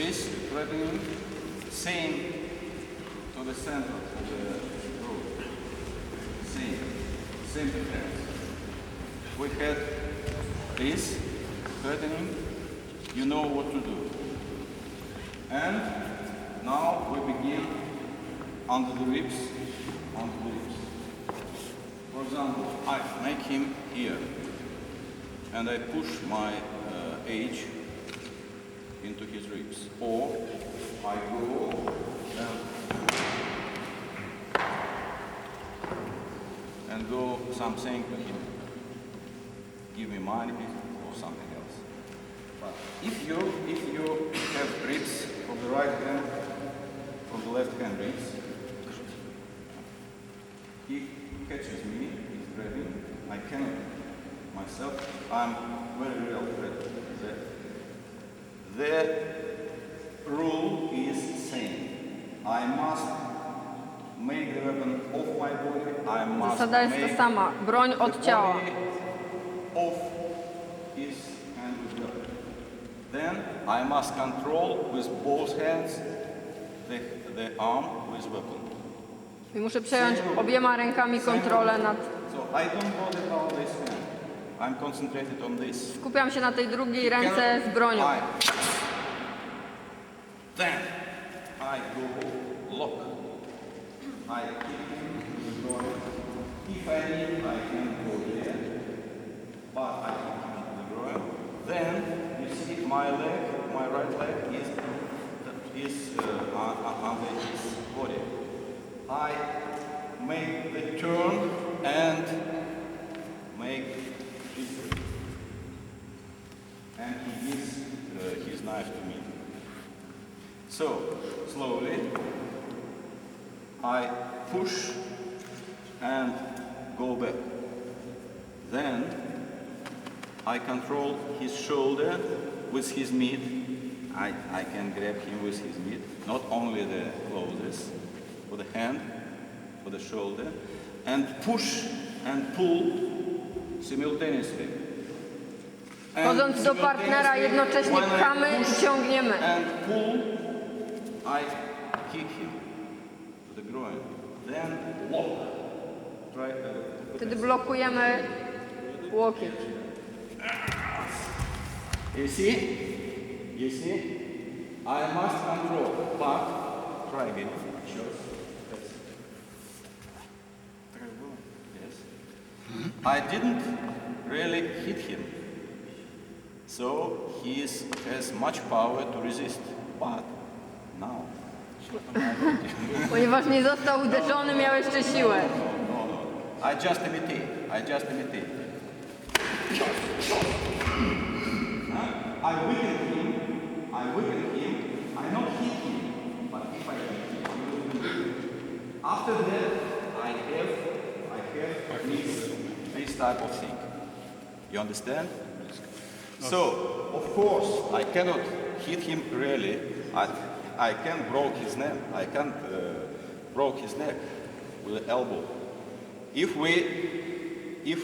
this threatening, same to the center of the group. Same defense. We had this threatening, you know what to do. And now we begin under the ribs. For example, I make him here, and I push my edge into his ribs. Or I go and go something to him. Give me money or something else. But if you have ribs from the right hand, from the left hand ribs, he catches me, he's grabbing, I cannot myself, I'm very afraid. The rule is same. I must make the weapon off my body, I must Zasada jest ta sama. Broń od ciała. off his hand with weapon. Then I must control with both hands the arm with weapon. I muszę przejąć obiema rękami kontrolę nad... So I don't bother about this hand. I'm concentrated on this. Skupiam się na tej drugiej ręce z bronią. Then I go lock. I keep him with the groin. If I need, I can go there, but I can keep the groin. Then you see my leg, my right leg is under his body. I make the turn and make his, and he gives his knife to me. So slowly I push and go back. Then I control his shoulder with his mid. I can grab him with his mid, not only the clothes, for the hand, for the shoulder, and push and pull simultaneously. Wchodząc do partnera, jednocześnie pchamy i ciągniemy. And pull, I kick him to the groin. Then lock. Try, Wtedy blokujemy łokieć. You see? You see? I must control, but try again. Sure. Yes. I didn't really hit him, so he has much power to resist. But now, Ponieważ nie został uderzony, miał jeszcze siłę. no. I just imitate. I weaken him, I not hit him, but if I hit him, he will be. After that, I have this type of thing. You understand? So, of course, I cannot hit him really. I can broke his neck. I can't broke his neck with the elbow. If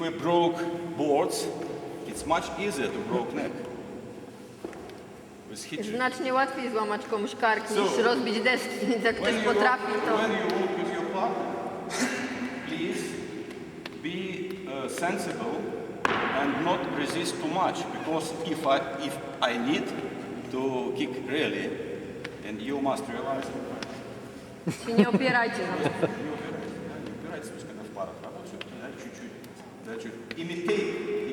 we broke boards, it's much easier to broke neck. Jest znacznie łatwiej złamać komuś kark niż rozbić deski, więc jak ktoś potrafi, to... When you walk with your partner, please be sensible and not resist too much, because if I need to kick really, and you must realize it. Się nie opierajcie na to. Не упирайтесь, пусть когда в парах работают, да, чуть-чуть.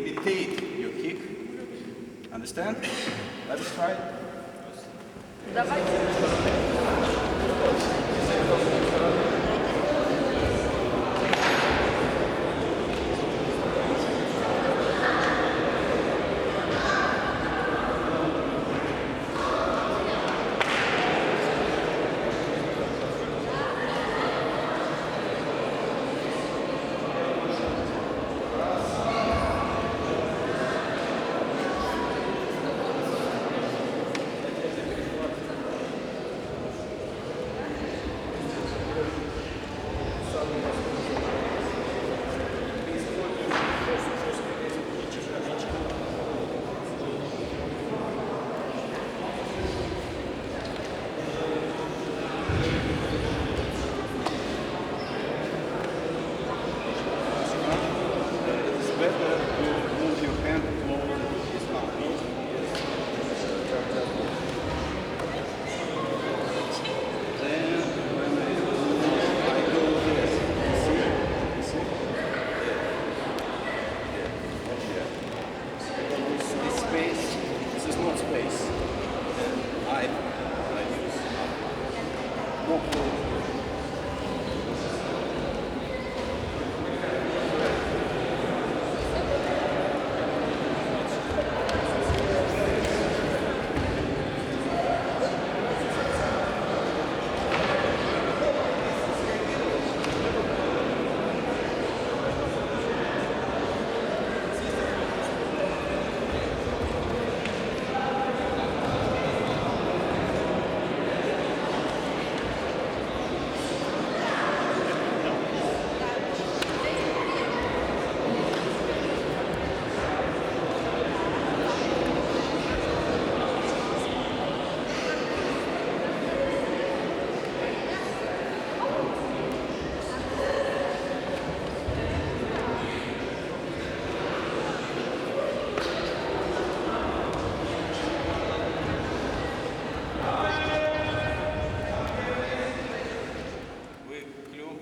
Imitate your kick. Understand? Let us try. Dawajcie.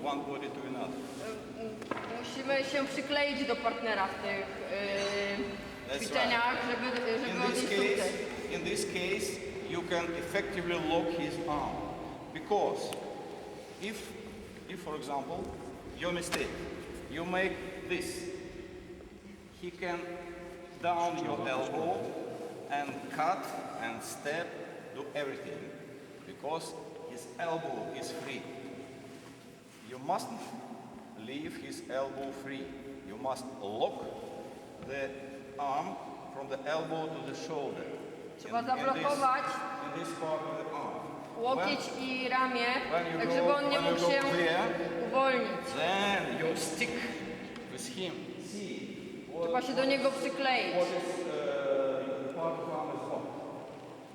one body to another. Musimy się przykleić do partnera w tych ćwiczeniach, żeby odnieść sukces. In this case, you can effectively lock his arm. Because if for example, your mistake, you make this, he can down your elbow and cut and step, do everything. Because his elbow is free. You mustn't leave his elbow free. You must lock the arm from the elbow to the shoulder. Trzeba zablokować in this part of the arm. łokieć i ramię, when tak żeby on nie mógł się uwolnić. Then you stick with him. See, Trzeba się do niego przykleić. what is part of arm is locked.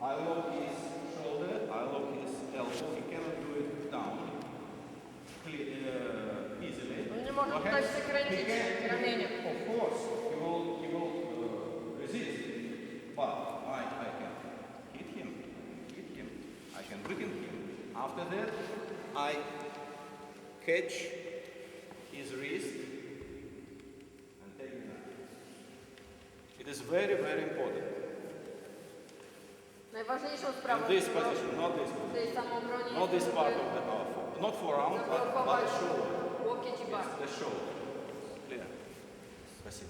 I lock his shoulder, I lock his elbow. He cannot do it down easily. On nie może tutaj przekręcić ramieniem. Of course, he will resist, but I can hit him. I can weaken him. After that, I catch his wrist and take him out. It is very, very important. Najważniejszą sprawą In this position, not this position. w tej samoobronie Not this jest, part of the arm. Not forearm, but zablokować the shoulder. łokieć i bark. The shoulder. Clear. Спасибо.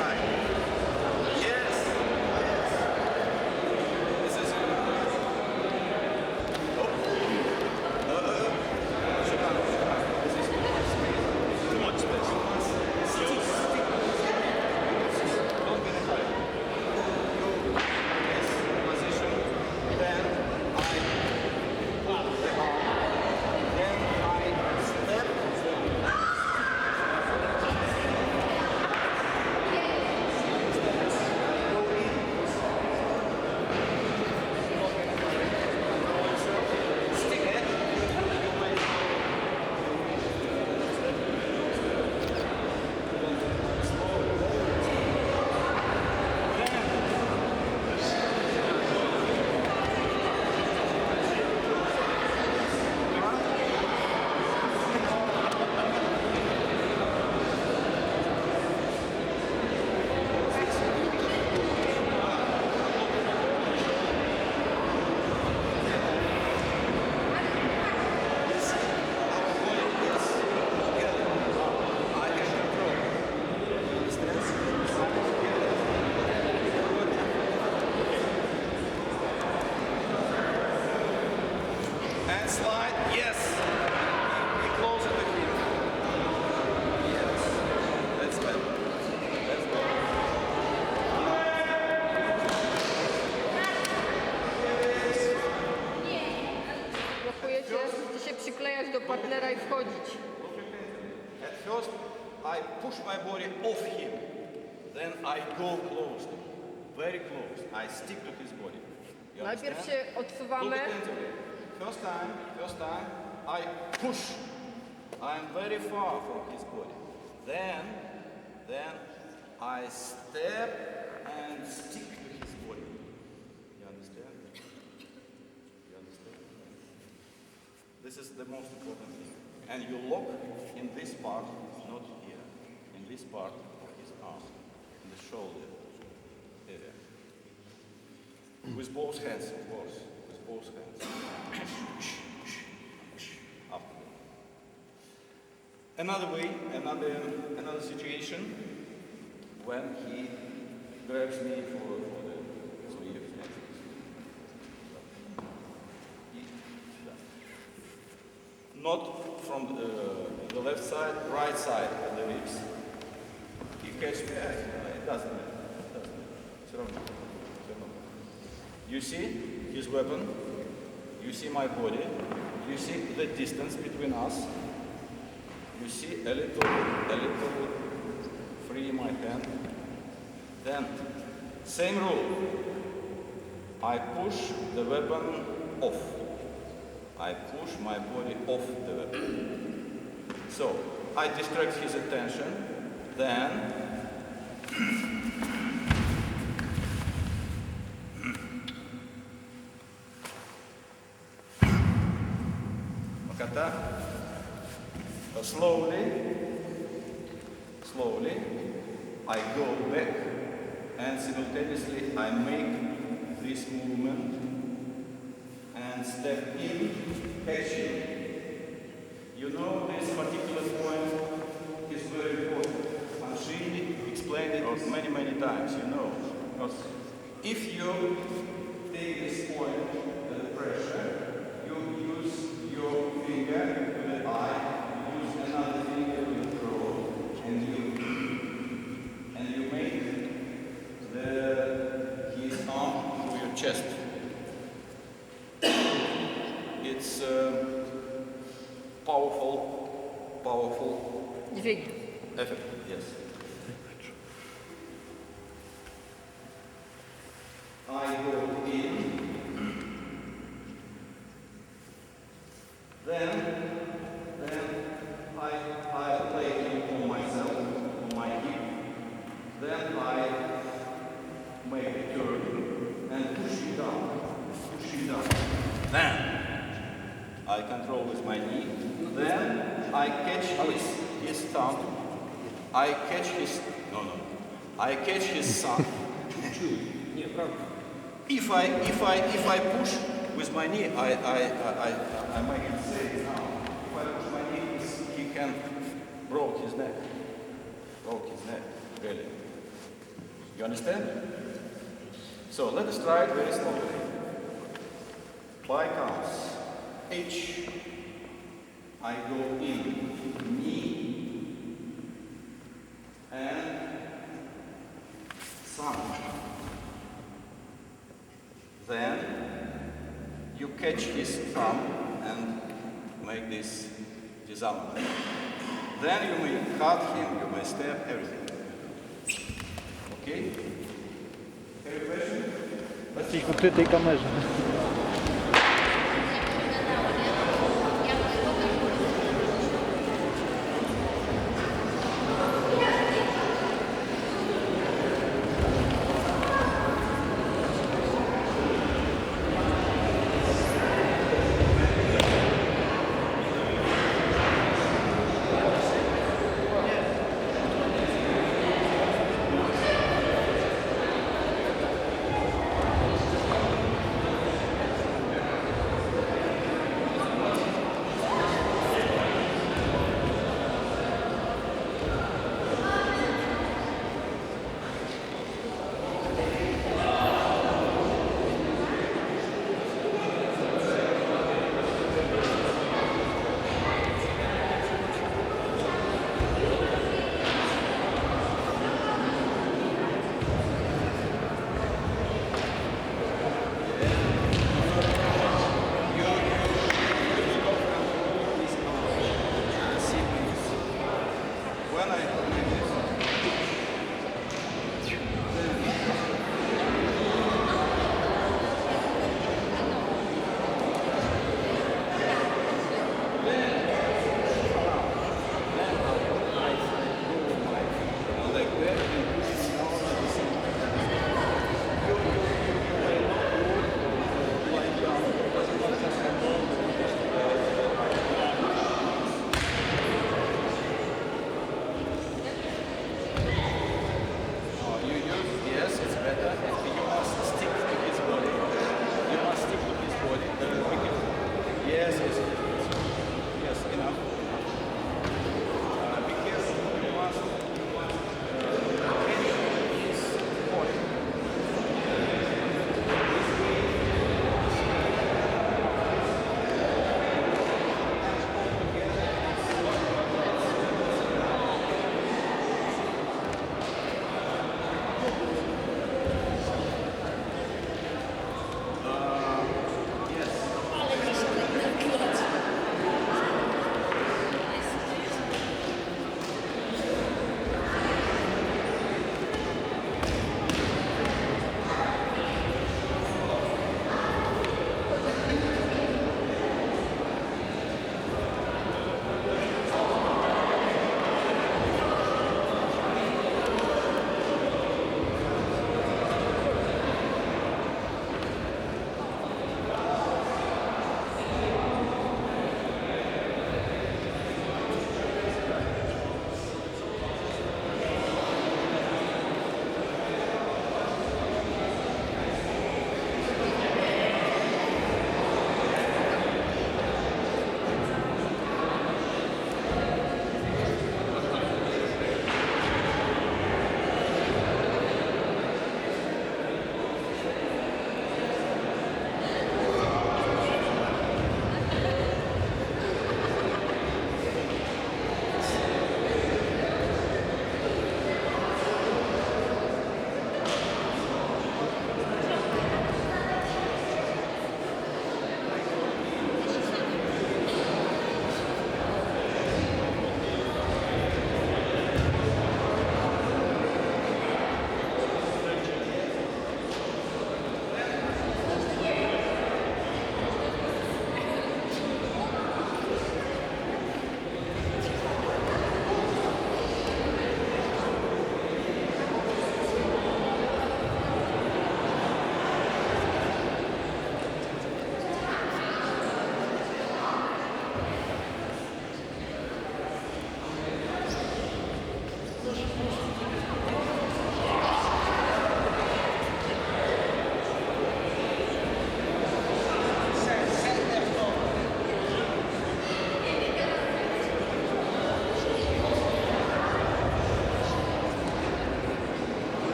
right. Yes. Yes. This is Shihan. This is too much space. Too much space. You must stick. Don't get high. You this position. Then I pull the arm. Then I step. Stick it. You may and slide, yes. Be closer to him. Yes. That's better. That's better. Blokujecie, musicie się przyklejać do partnera i wchodzić. At first, I push my body off him. Then I go close, very close. I stick to his body. You Najpierw understand? się odsuwamy. Look attentively. First time, I push. I'm very far from his body. Then I step and stick to his body. You understand? You understand? This is the most important thing. And you lock in this part, not here, in this part of his arm, in the shoulder area. With both hands, of course. With both hands. After that. Another way, another situation, when he grabs me for the sleeve. Not from the left side, right side of the ribs. He catches me, it doesn't matter. Все равно. You see his weapon, you see my body, you see the distance between us, you see a little free my hand. Then, same rule. I push the weapon off. I push my body off the weapon. So, I distract his attention, then slowly, I go back and simultaneously I make this movement and step in, catching. You know this particular point is very important. And she explained it many times, you know. If you take this point, the pressure, you use your finger to the eye, you use another finger to the throat, and you make his arm through your chest. It's powerful Dźwig. effect, yes. I go in, then I lay him on myself, on my hip, then I make a turn and push him down. Then I control with my knee, then I catch his thumb, I catch his thumb. If I push with my knee, I make it safe now. If I push my knee, he can broke his neck, really. You understand? So let us try it very slowly. Ply counts. H. I go in. Knee. And Sanok. Then you catch his thumb and make this disarmament. Then you may cut him, you may stab, everything. Okay? Any question? W tej ukrytej kamerze.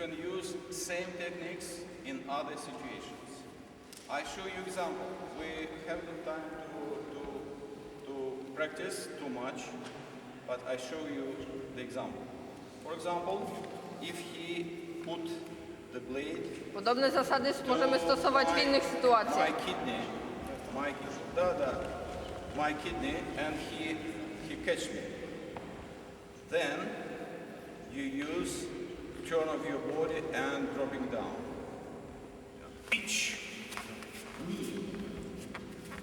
can use same techniques in other situations. I show you example. We have no time to practice too much, but I show you the example. For example, if he put the blade Podobne zasady możemy stosować w innych sytuacjach. my kidney, and he catch me. Then you use turn of your body and dropping down. Pitch. Knee.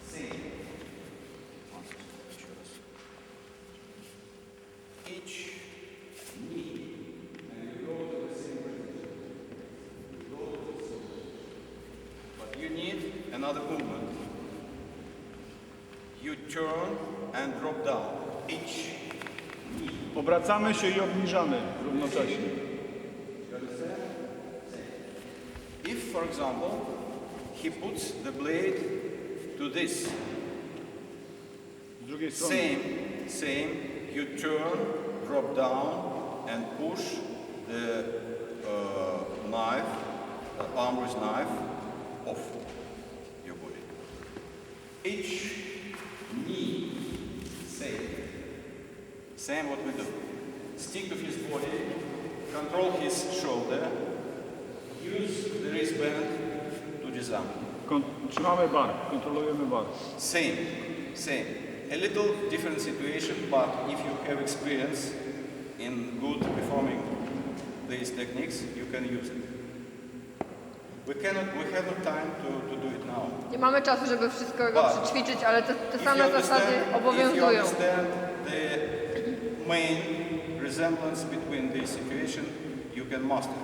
Same. Each knee. And you go to the same position. You go to the same position. But you need another movement. You turn and drop down. Each knee. Obracamy się i obniżamy równocześnie. You understand? If, for example, he puts the blade to this, Z drugiej strony. same, you turn, drop down, and push the knife, armor's knife, off your body. Each knee, same what we do. Stick to his body, control his shoulder, use the wristband to disarm. Trzymamy bark, kontrolujemy bark. Same. A little different situation, but if you have experience in good performing these techniques, you can use it. We have no time to do it now. Nie mamy czasu, żeby wszystko przećwiczyć, ale te same zasady If you obowiązują. understand the main resemblance between this situation, you can master it.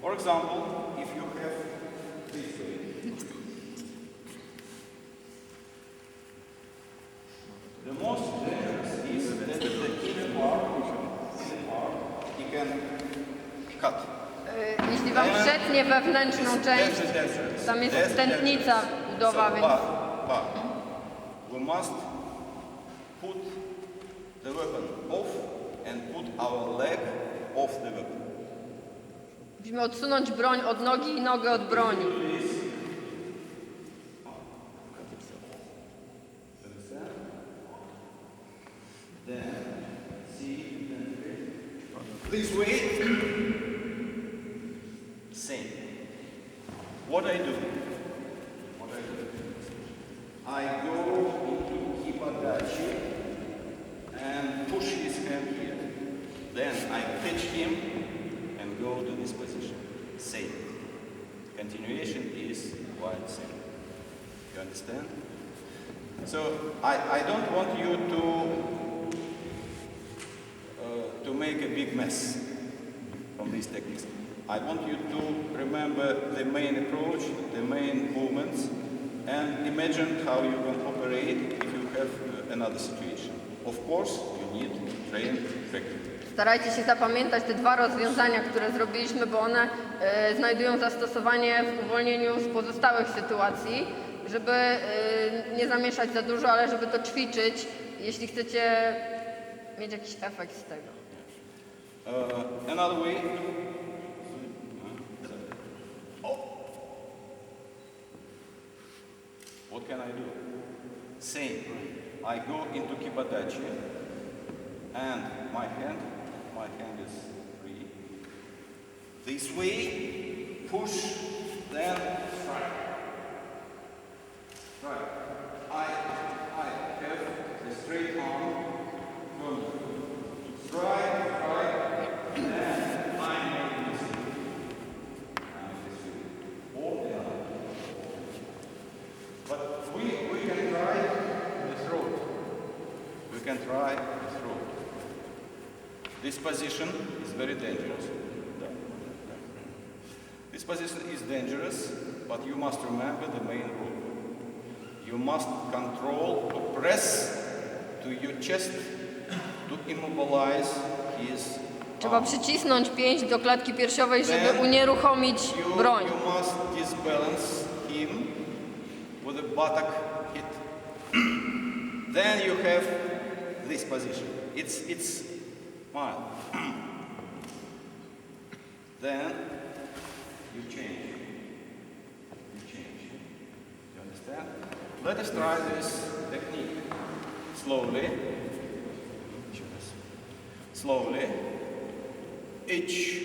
For example, if you have this way. The most dangerous is that the inner part, you can cut. Jeśli wam przetnie wewnętrzną część, tam jest tętnica udowa, więc But we must put the weapon off and put our leg off the weapon. musimy odsunąć broń od nogi i nogę od broni. This way, same. What I do? I go into Kipadachi and push his hand here. Then I catch him and go to this position. Same. Continuation is quite same. You understand? So I don't want you to make a big mess from these techniques. I want you to remember the main approach, the main movements, and imagine how you can operate if you have another situation. Of course, you need trained practice. Starajcie się zapamiętać te dwa rozwiązania, które zrobiliśmy, bo one znajdują zastosowanie w uwolnieniu z pozostałych sytuacji, żeby nie zamieszać za dużo, ale żeby to ćwiczyć, jeśli chcecie mieć jakiś efekt z tego. Another way. What can I do? Same. I go into Kipadachi and my hand is free. This way, push, then strike. Right. I have a straight arm. Strike, then I make this. Or the other. But we can try the throat. We can try the throat. This position is very dangerous. This position is dangerous, but you must remember the main rule. You must control or press to your chest to immobilize his Trzeba przycisnąć pięść do klatki piersiowej, żeby unieruchomić broń. You must disbalance him with a buttock hit. Then you have this position. It's mild. then you change. You understand? Let us try this technique. Slowly. Slowly. Each.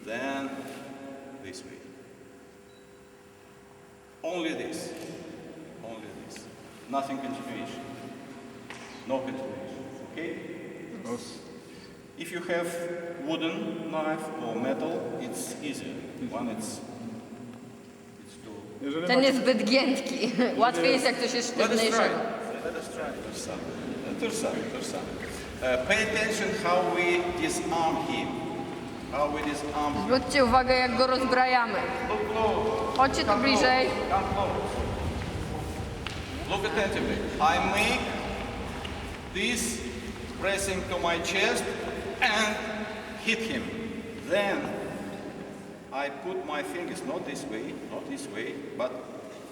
Then this way. Only this. Only this. Nothing continuation. No continuation. Okay? If you have wooden knife or metal, it's easier. One it's too. Jeżeli Ten macie, jest zbyt giętki. Łatwiej jest, jak ktoś jest Let us sztywniejszy. try. Let us try. Pay attention how we disarm him. How we disarm him. Zwróćcie uwagę, jak go rozbrajamy. Look close. Chodźcie tu bliżej. Come close. Look attentively. I make this pressing to my chest and hit him. Then I put my fingers not this way, but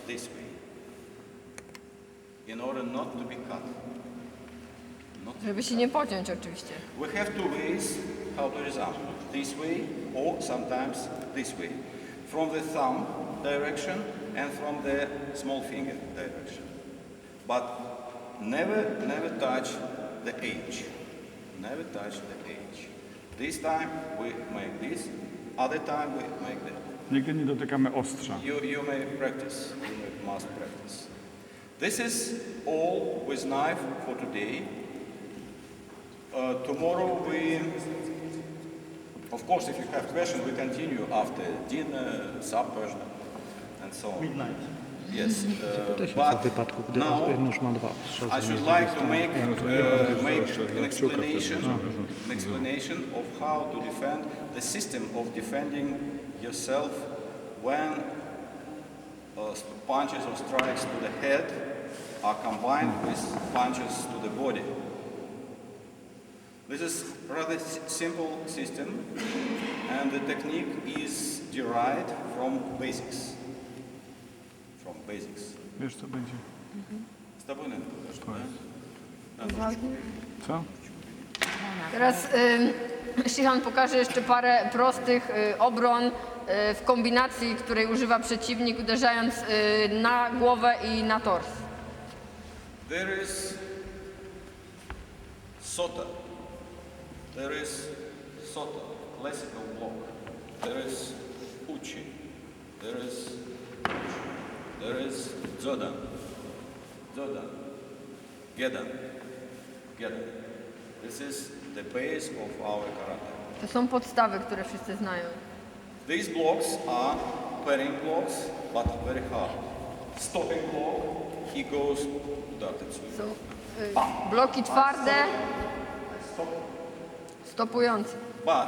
this way. In order not to be cut. Żeby się nie pociąć oczywiście. We have two ways how to disarm. This way or sometimes this way. From the thumb direction and from the small finger direction. But never touch the edge. Never touch the edge. This time we make this, other time we make that. nigdy nie dotykamy ostrza. You may practice, you must practice. This is all with knife for today. Tomorrow we, of course, if you have questions, we continue after dinner, supper, and so on. Midnight. Yes, Też jest w but wypadku, gdy now nóż ma dwa strzały. I should like to make an explanation of how to defend the system of defending yourself when punches or strikes to the head are combined with punches to the body. This is a rather simple system, and the technique is derived from basics. From basics. Wiesz co będzie? Z tobą nie Co? Teraz Shihan pokaże jeszcze parę prostych obron w kombinacji, której używa przeciwnik, uderzając na głowę i na tors. There is sota. There is sota, classical block. There is uchi. There is zodan. Gedan. This is the base of our karate. To są podstawy, które wszyscy znają. These blocks are pairing blocks, but very hard. Stopping block, he goes Są bloki twarde, stopujące. But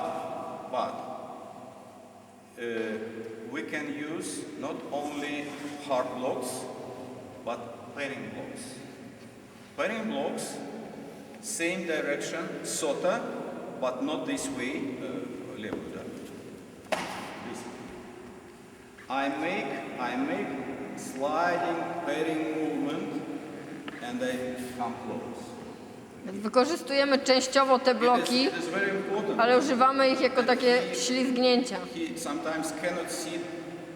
we can use not only hard blocks, but pairing blocks. Pairing blocks, same direction, sota, but not this way, level uдар. This way. I make sliding pairing movement, and I come close. Wykorzystujemy częściowo te bloki, It is very important. ale używamy ich jako takie ślizgnięcia. He sometimes cannot see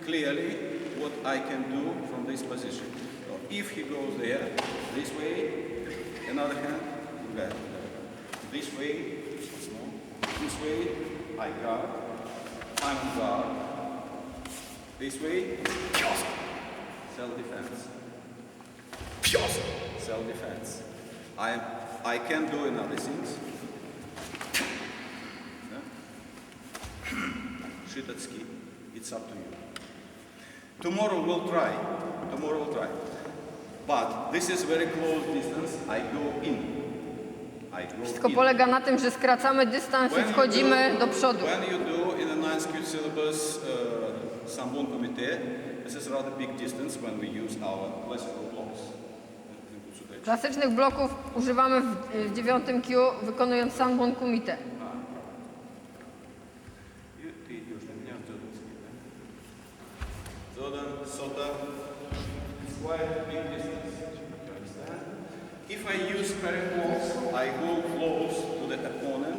clearly what I can do from this position. So if he goes there, this way, another hand, back. This way, small. This way, I guard. I'm on guard. This way, self-defense. Self-defense. I can do another things. Shitatsuki, it's up to you. Tomorrow we'll try. But this is very close distance. I go in. Wszystko polega na tym, że skracamy dystans i wchodzimy do przodu. When you do in the 9th Q syllabus Sambon Comité, this is rather big distance when we use our classical blocks. Klasycznych bloków używamy w 9 Q, wykonując Sanbon Kumite. Zodan, sota, it's quite a big distance. You understand? If I use pairing blocks, I go close to the opponent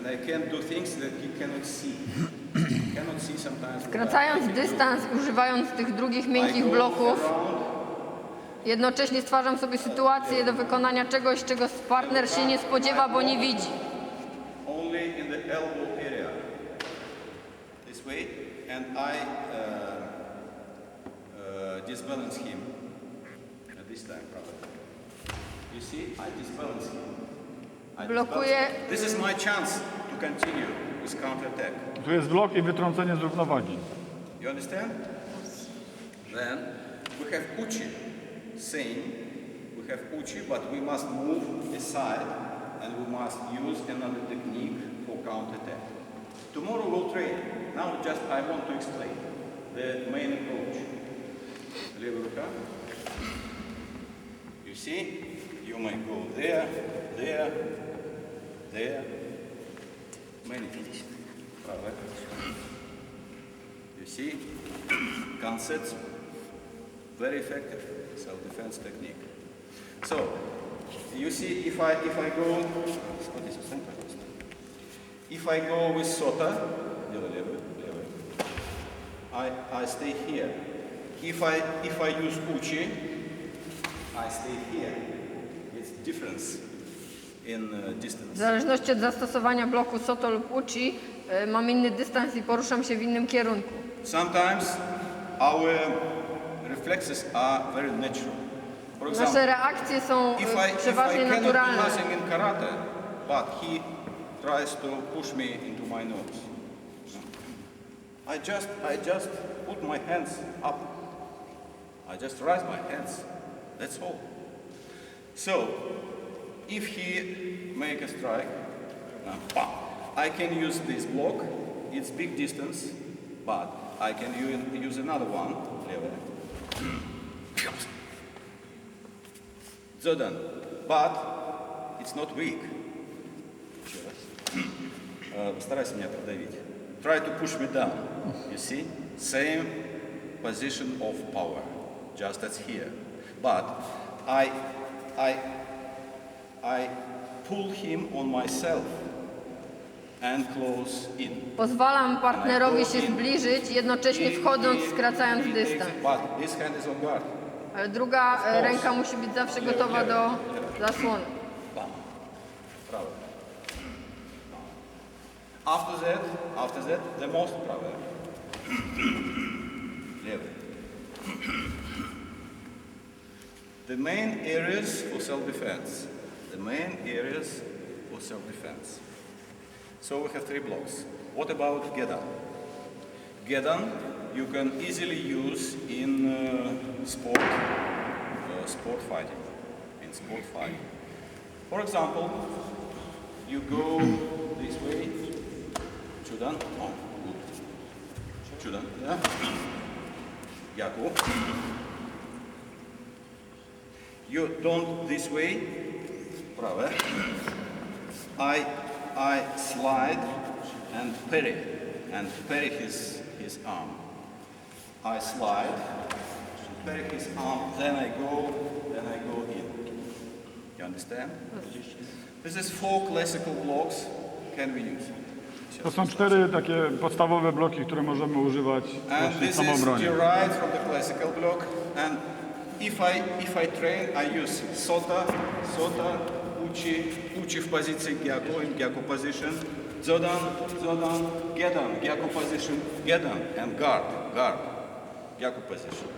And I can do things that he cannot see. He cannot see sometimes. Skracając dystans, używając tych drugich miękkich bloków, jednocześnie stwarzam sobie sytuację do wykonania czegoś, czego partner się nie spodziewa, bo nie widzi. Only in the elbow area. This way, and I disbalance him at this time, probably. You see, I disbalance him. Blokuję. This is my chance to continue with counter-attack. Tu jest blok i wytrącenie z równowagi. You understand? Then we have uchi. Same. We have uchi, but we must move aside and we must use another technique for counter-attack. Tomorrow we'll train. Now just I want to explain the main approach. Левая рука. You see? You may go there, there, there. Many things. Правая. You see? Concepts. Very effective self-defense technique. So, you see, if I go, if I go with sota, I stay here. If I use uchi, I stay here. It's difference in W distance. zależności od zastosowania bloku soto lub uchi, mam inny dystans i poruszam się w innym kierunku. Sometimes our reflexes are very natural. For Nasze example, reakcje są if I przeważnie cannot do naturalne. nothing in karate, but he tries to push me into my nose, I just put my hands up. I just raise my hands. That's all. So, if he make a strike, I can use this block. It's big distance, but I can use another one. Zodan. But it's not weak. Старайся меня продавить. Try to push me down. You see? Same position of power, just as here. But I pull him on myself and close in. Pozwalam partnerowi się zbliżyć, jednocześnie wchodząc, skracając dystans. But this hand is on guard. Ale druga ręka musi być zawsze gotowa do zasłony. Prawo. After that, the most prawo. Lewy. The main areas for self-defense. The main areas for self-defense. So we have 3 blocks. What about Gedan? Gedan you can easily use in sport fighting. In sport fighting. For example, you go this way. Chudan. Oh, good. Chudan. Yeah. Yaku. You don't this way. Prawe. I slide and parry his arm. I slide, parry his arm, then I go in. You understand? This is 4 classical blocks can we use. To są 4 takie podstawowe bloki, które możemy używać And właśnie w this is samoobronie. derived from the classical block. And if I train, I use sota, uchi w pozycji gyaku, in gyaku position, zodan, gedan, gyaku position, gedan, and guard, gyaku position.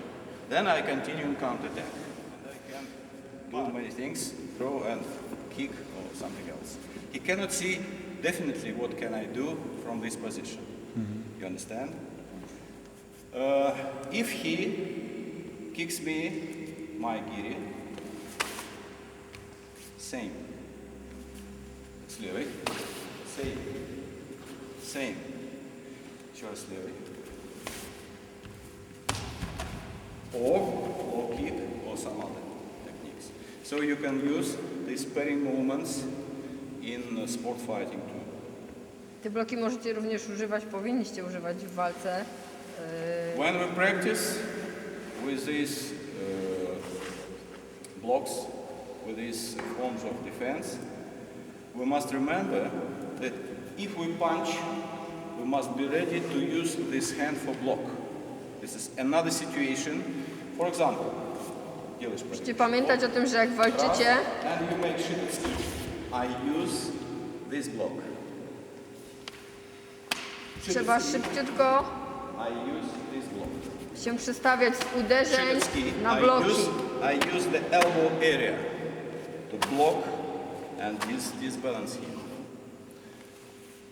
Then I continue in counter-attack. And I can do many things, throw and kick or something else. He cannot see definitely what can I do from this position. You understand? If he kicks me, my giri, same. С левой. Same. Еще раз с левой. Or kick, or some other techniques. So you can use these pairing movements in sport fighting too. Te bloki możecie również używać, powinniście używać w walce. When we practice with these blocks, with these forms of defense, we must remember that if we punch, we must be ready to use this hand for block. This is another situation. For example, Musicie pamiętać o tym, że jak walczycie, and you make shitty. I use this block. trzeba szybciutko I use this block. się przestawiać z uderzeń na I bloki. use the elbow area to block and this balance here.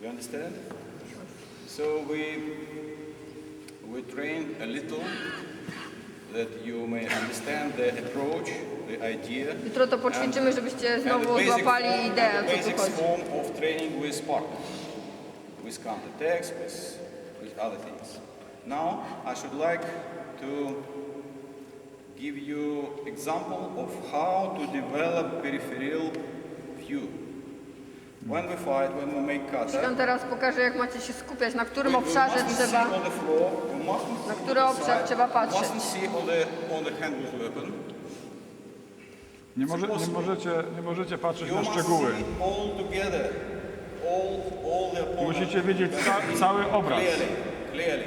Do you understand? So we train a little that you may understand the approach, the idea. Jutro to poćwiczymy, żebyście znowu złapali ideę, o co tu basic chodzi. form of training with partners, with counter-attacks, with other things. Now I should like to give you example of how to develop peripheral view. When we fight, when we make kata, Shihan teraz pokaże, jak macie się skupiać, na którym obszarze trzeba, na który obszar trzeba patrzeć. Nie możecie patrzeć na szczegóły. Musicie widzieć cały obraz. Clearly.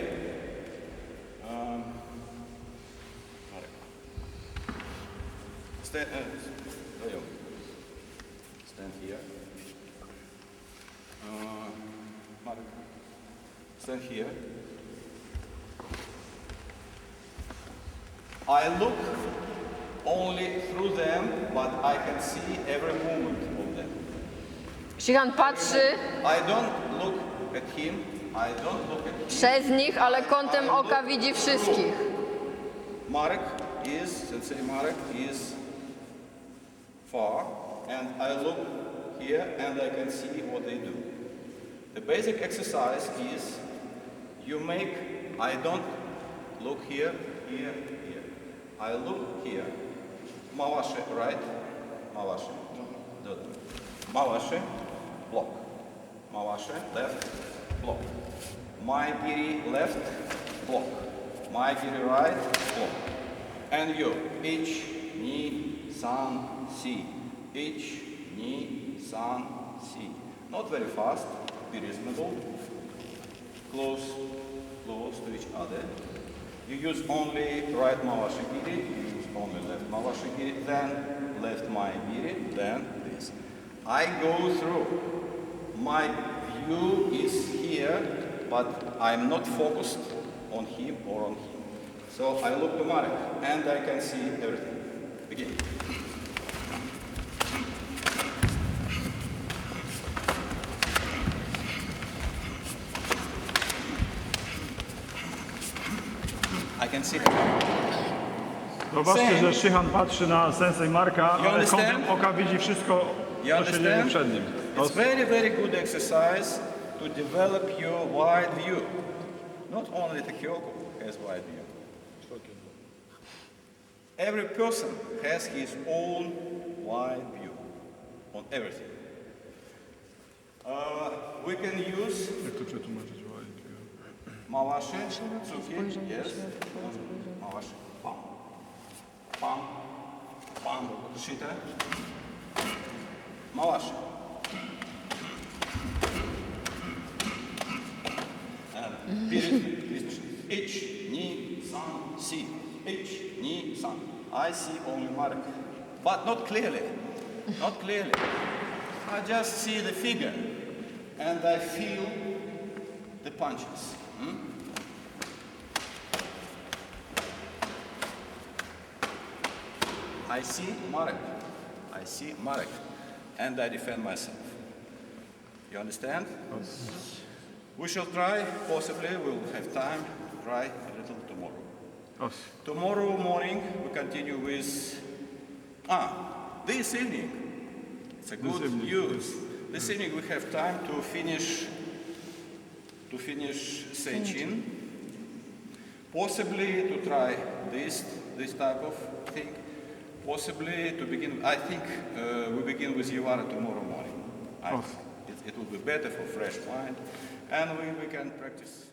Stand here. Marek, stand here. I look only through them, but I can see every movement of them. Shihan patrzy I don't look at him. I don't look at him. przez nich, ale kątem oka widzi wszystkich. Sensei Marek is far, and I look here and I can see what they do. The basic exercise is you make, I don't look here, here, here. I look here. Mawasze, right? Mawasze. Mawasze, block. Mawasze, left, block. My giri, left, block. My giri, right, block. And you, ich, ni, san, si. Ich, ni, san, si. Not very fast, be reasonable. Close to each other. You use only right mawashi giri, you use only left mawashi giri, then left my giri, then this. I go through. My view is here, but I'm not focused on him or on him. So I look to Marek, and I can see everything. Begin. I can see Zobaczcie, że Shihan patrzy na Sensei Marka, ale understand? kątem oka widzi wszystko, co się dzieje przed nim. It's very, very good exercise to develop your wide view. Not only the Kyoku has wide view. Every person has his own wide view on everything. We can use Jak to przetłumaczyć? mawashi, tsuki, yes. Mawashi, pam, pam, pam, shita. Mawashi. Ich, ni, san, si. Ich, ni, san. I see only Marek, but not clearly. Not clearly. I just see the figure, and I feel the punches. I see Marek, and I defend myself. You understand? Yes. We shall try, possibly we'll have time to try a little tomorrow. Yes. Tomorrow morning we continue with, this evening, it's a good news. This evening we have time to finish Senchin, possibly to try this type of thing, possibly to begin, I think we begin with Yawara tomorrow morning. It will be better for fresh mind, and we can practice.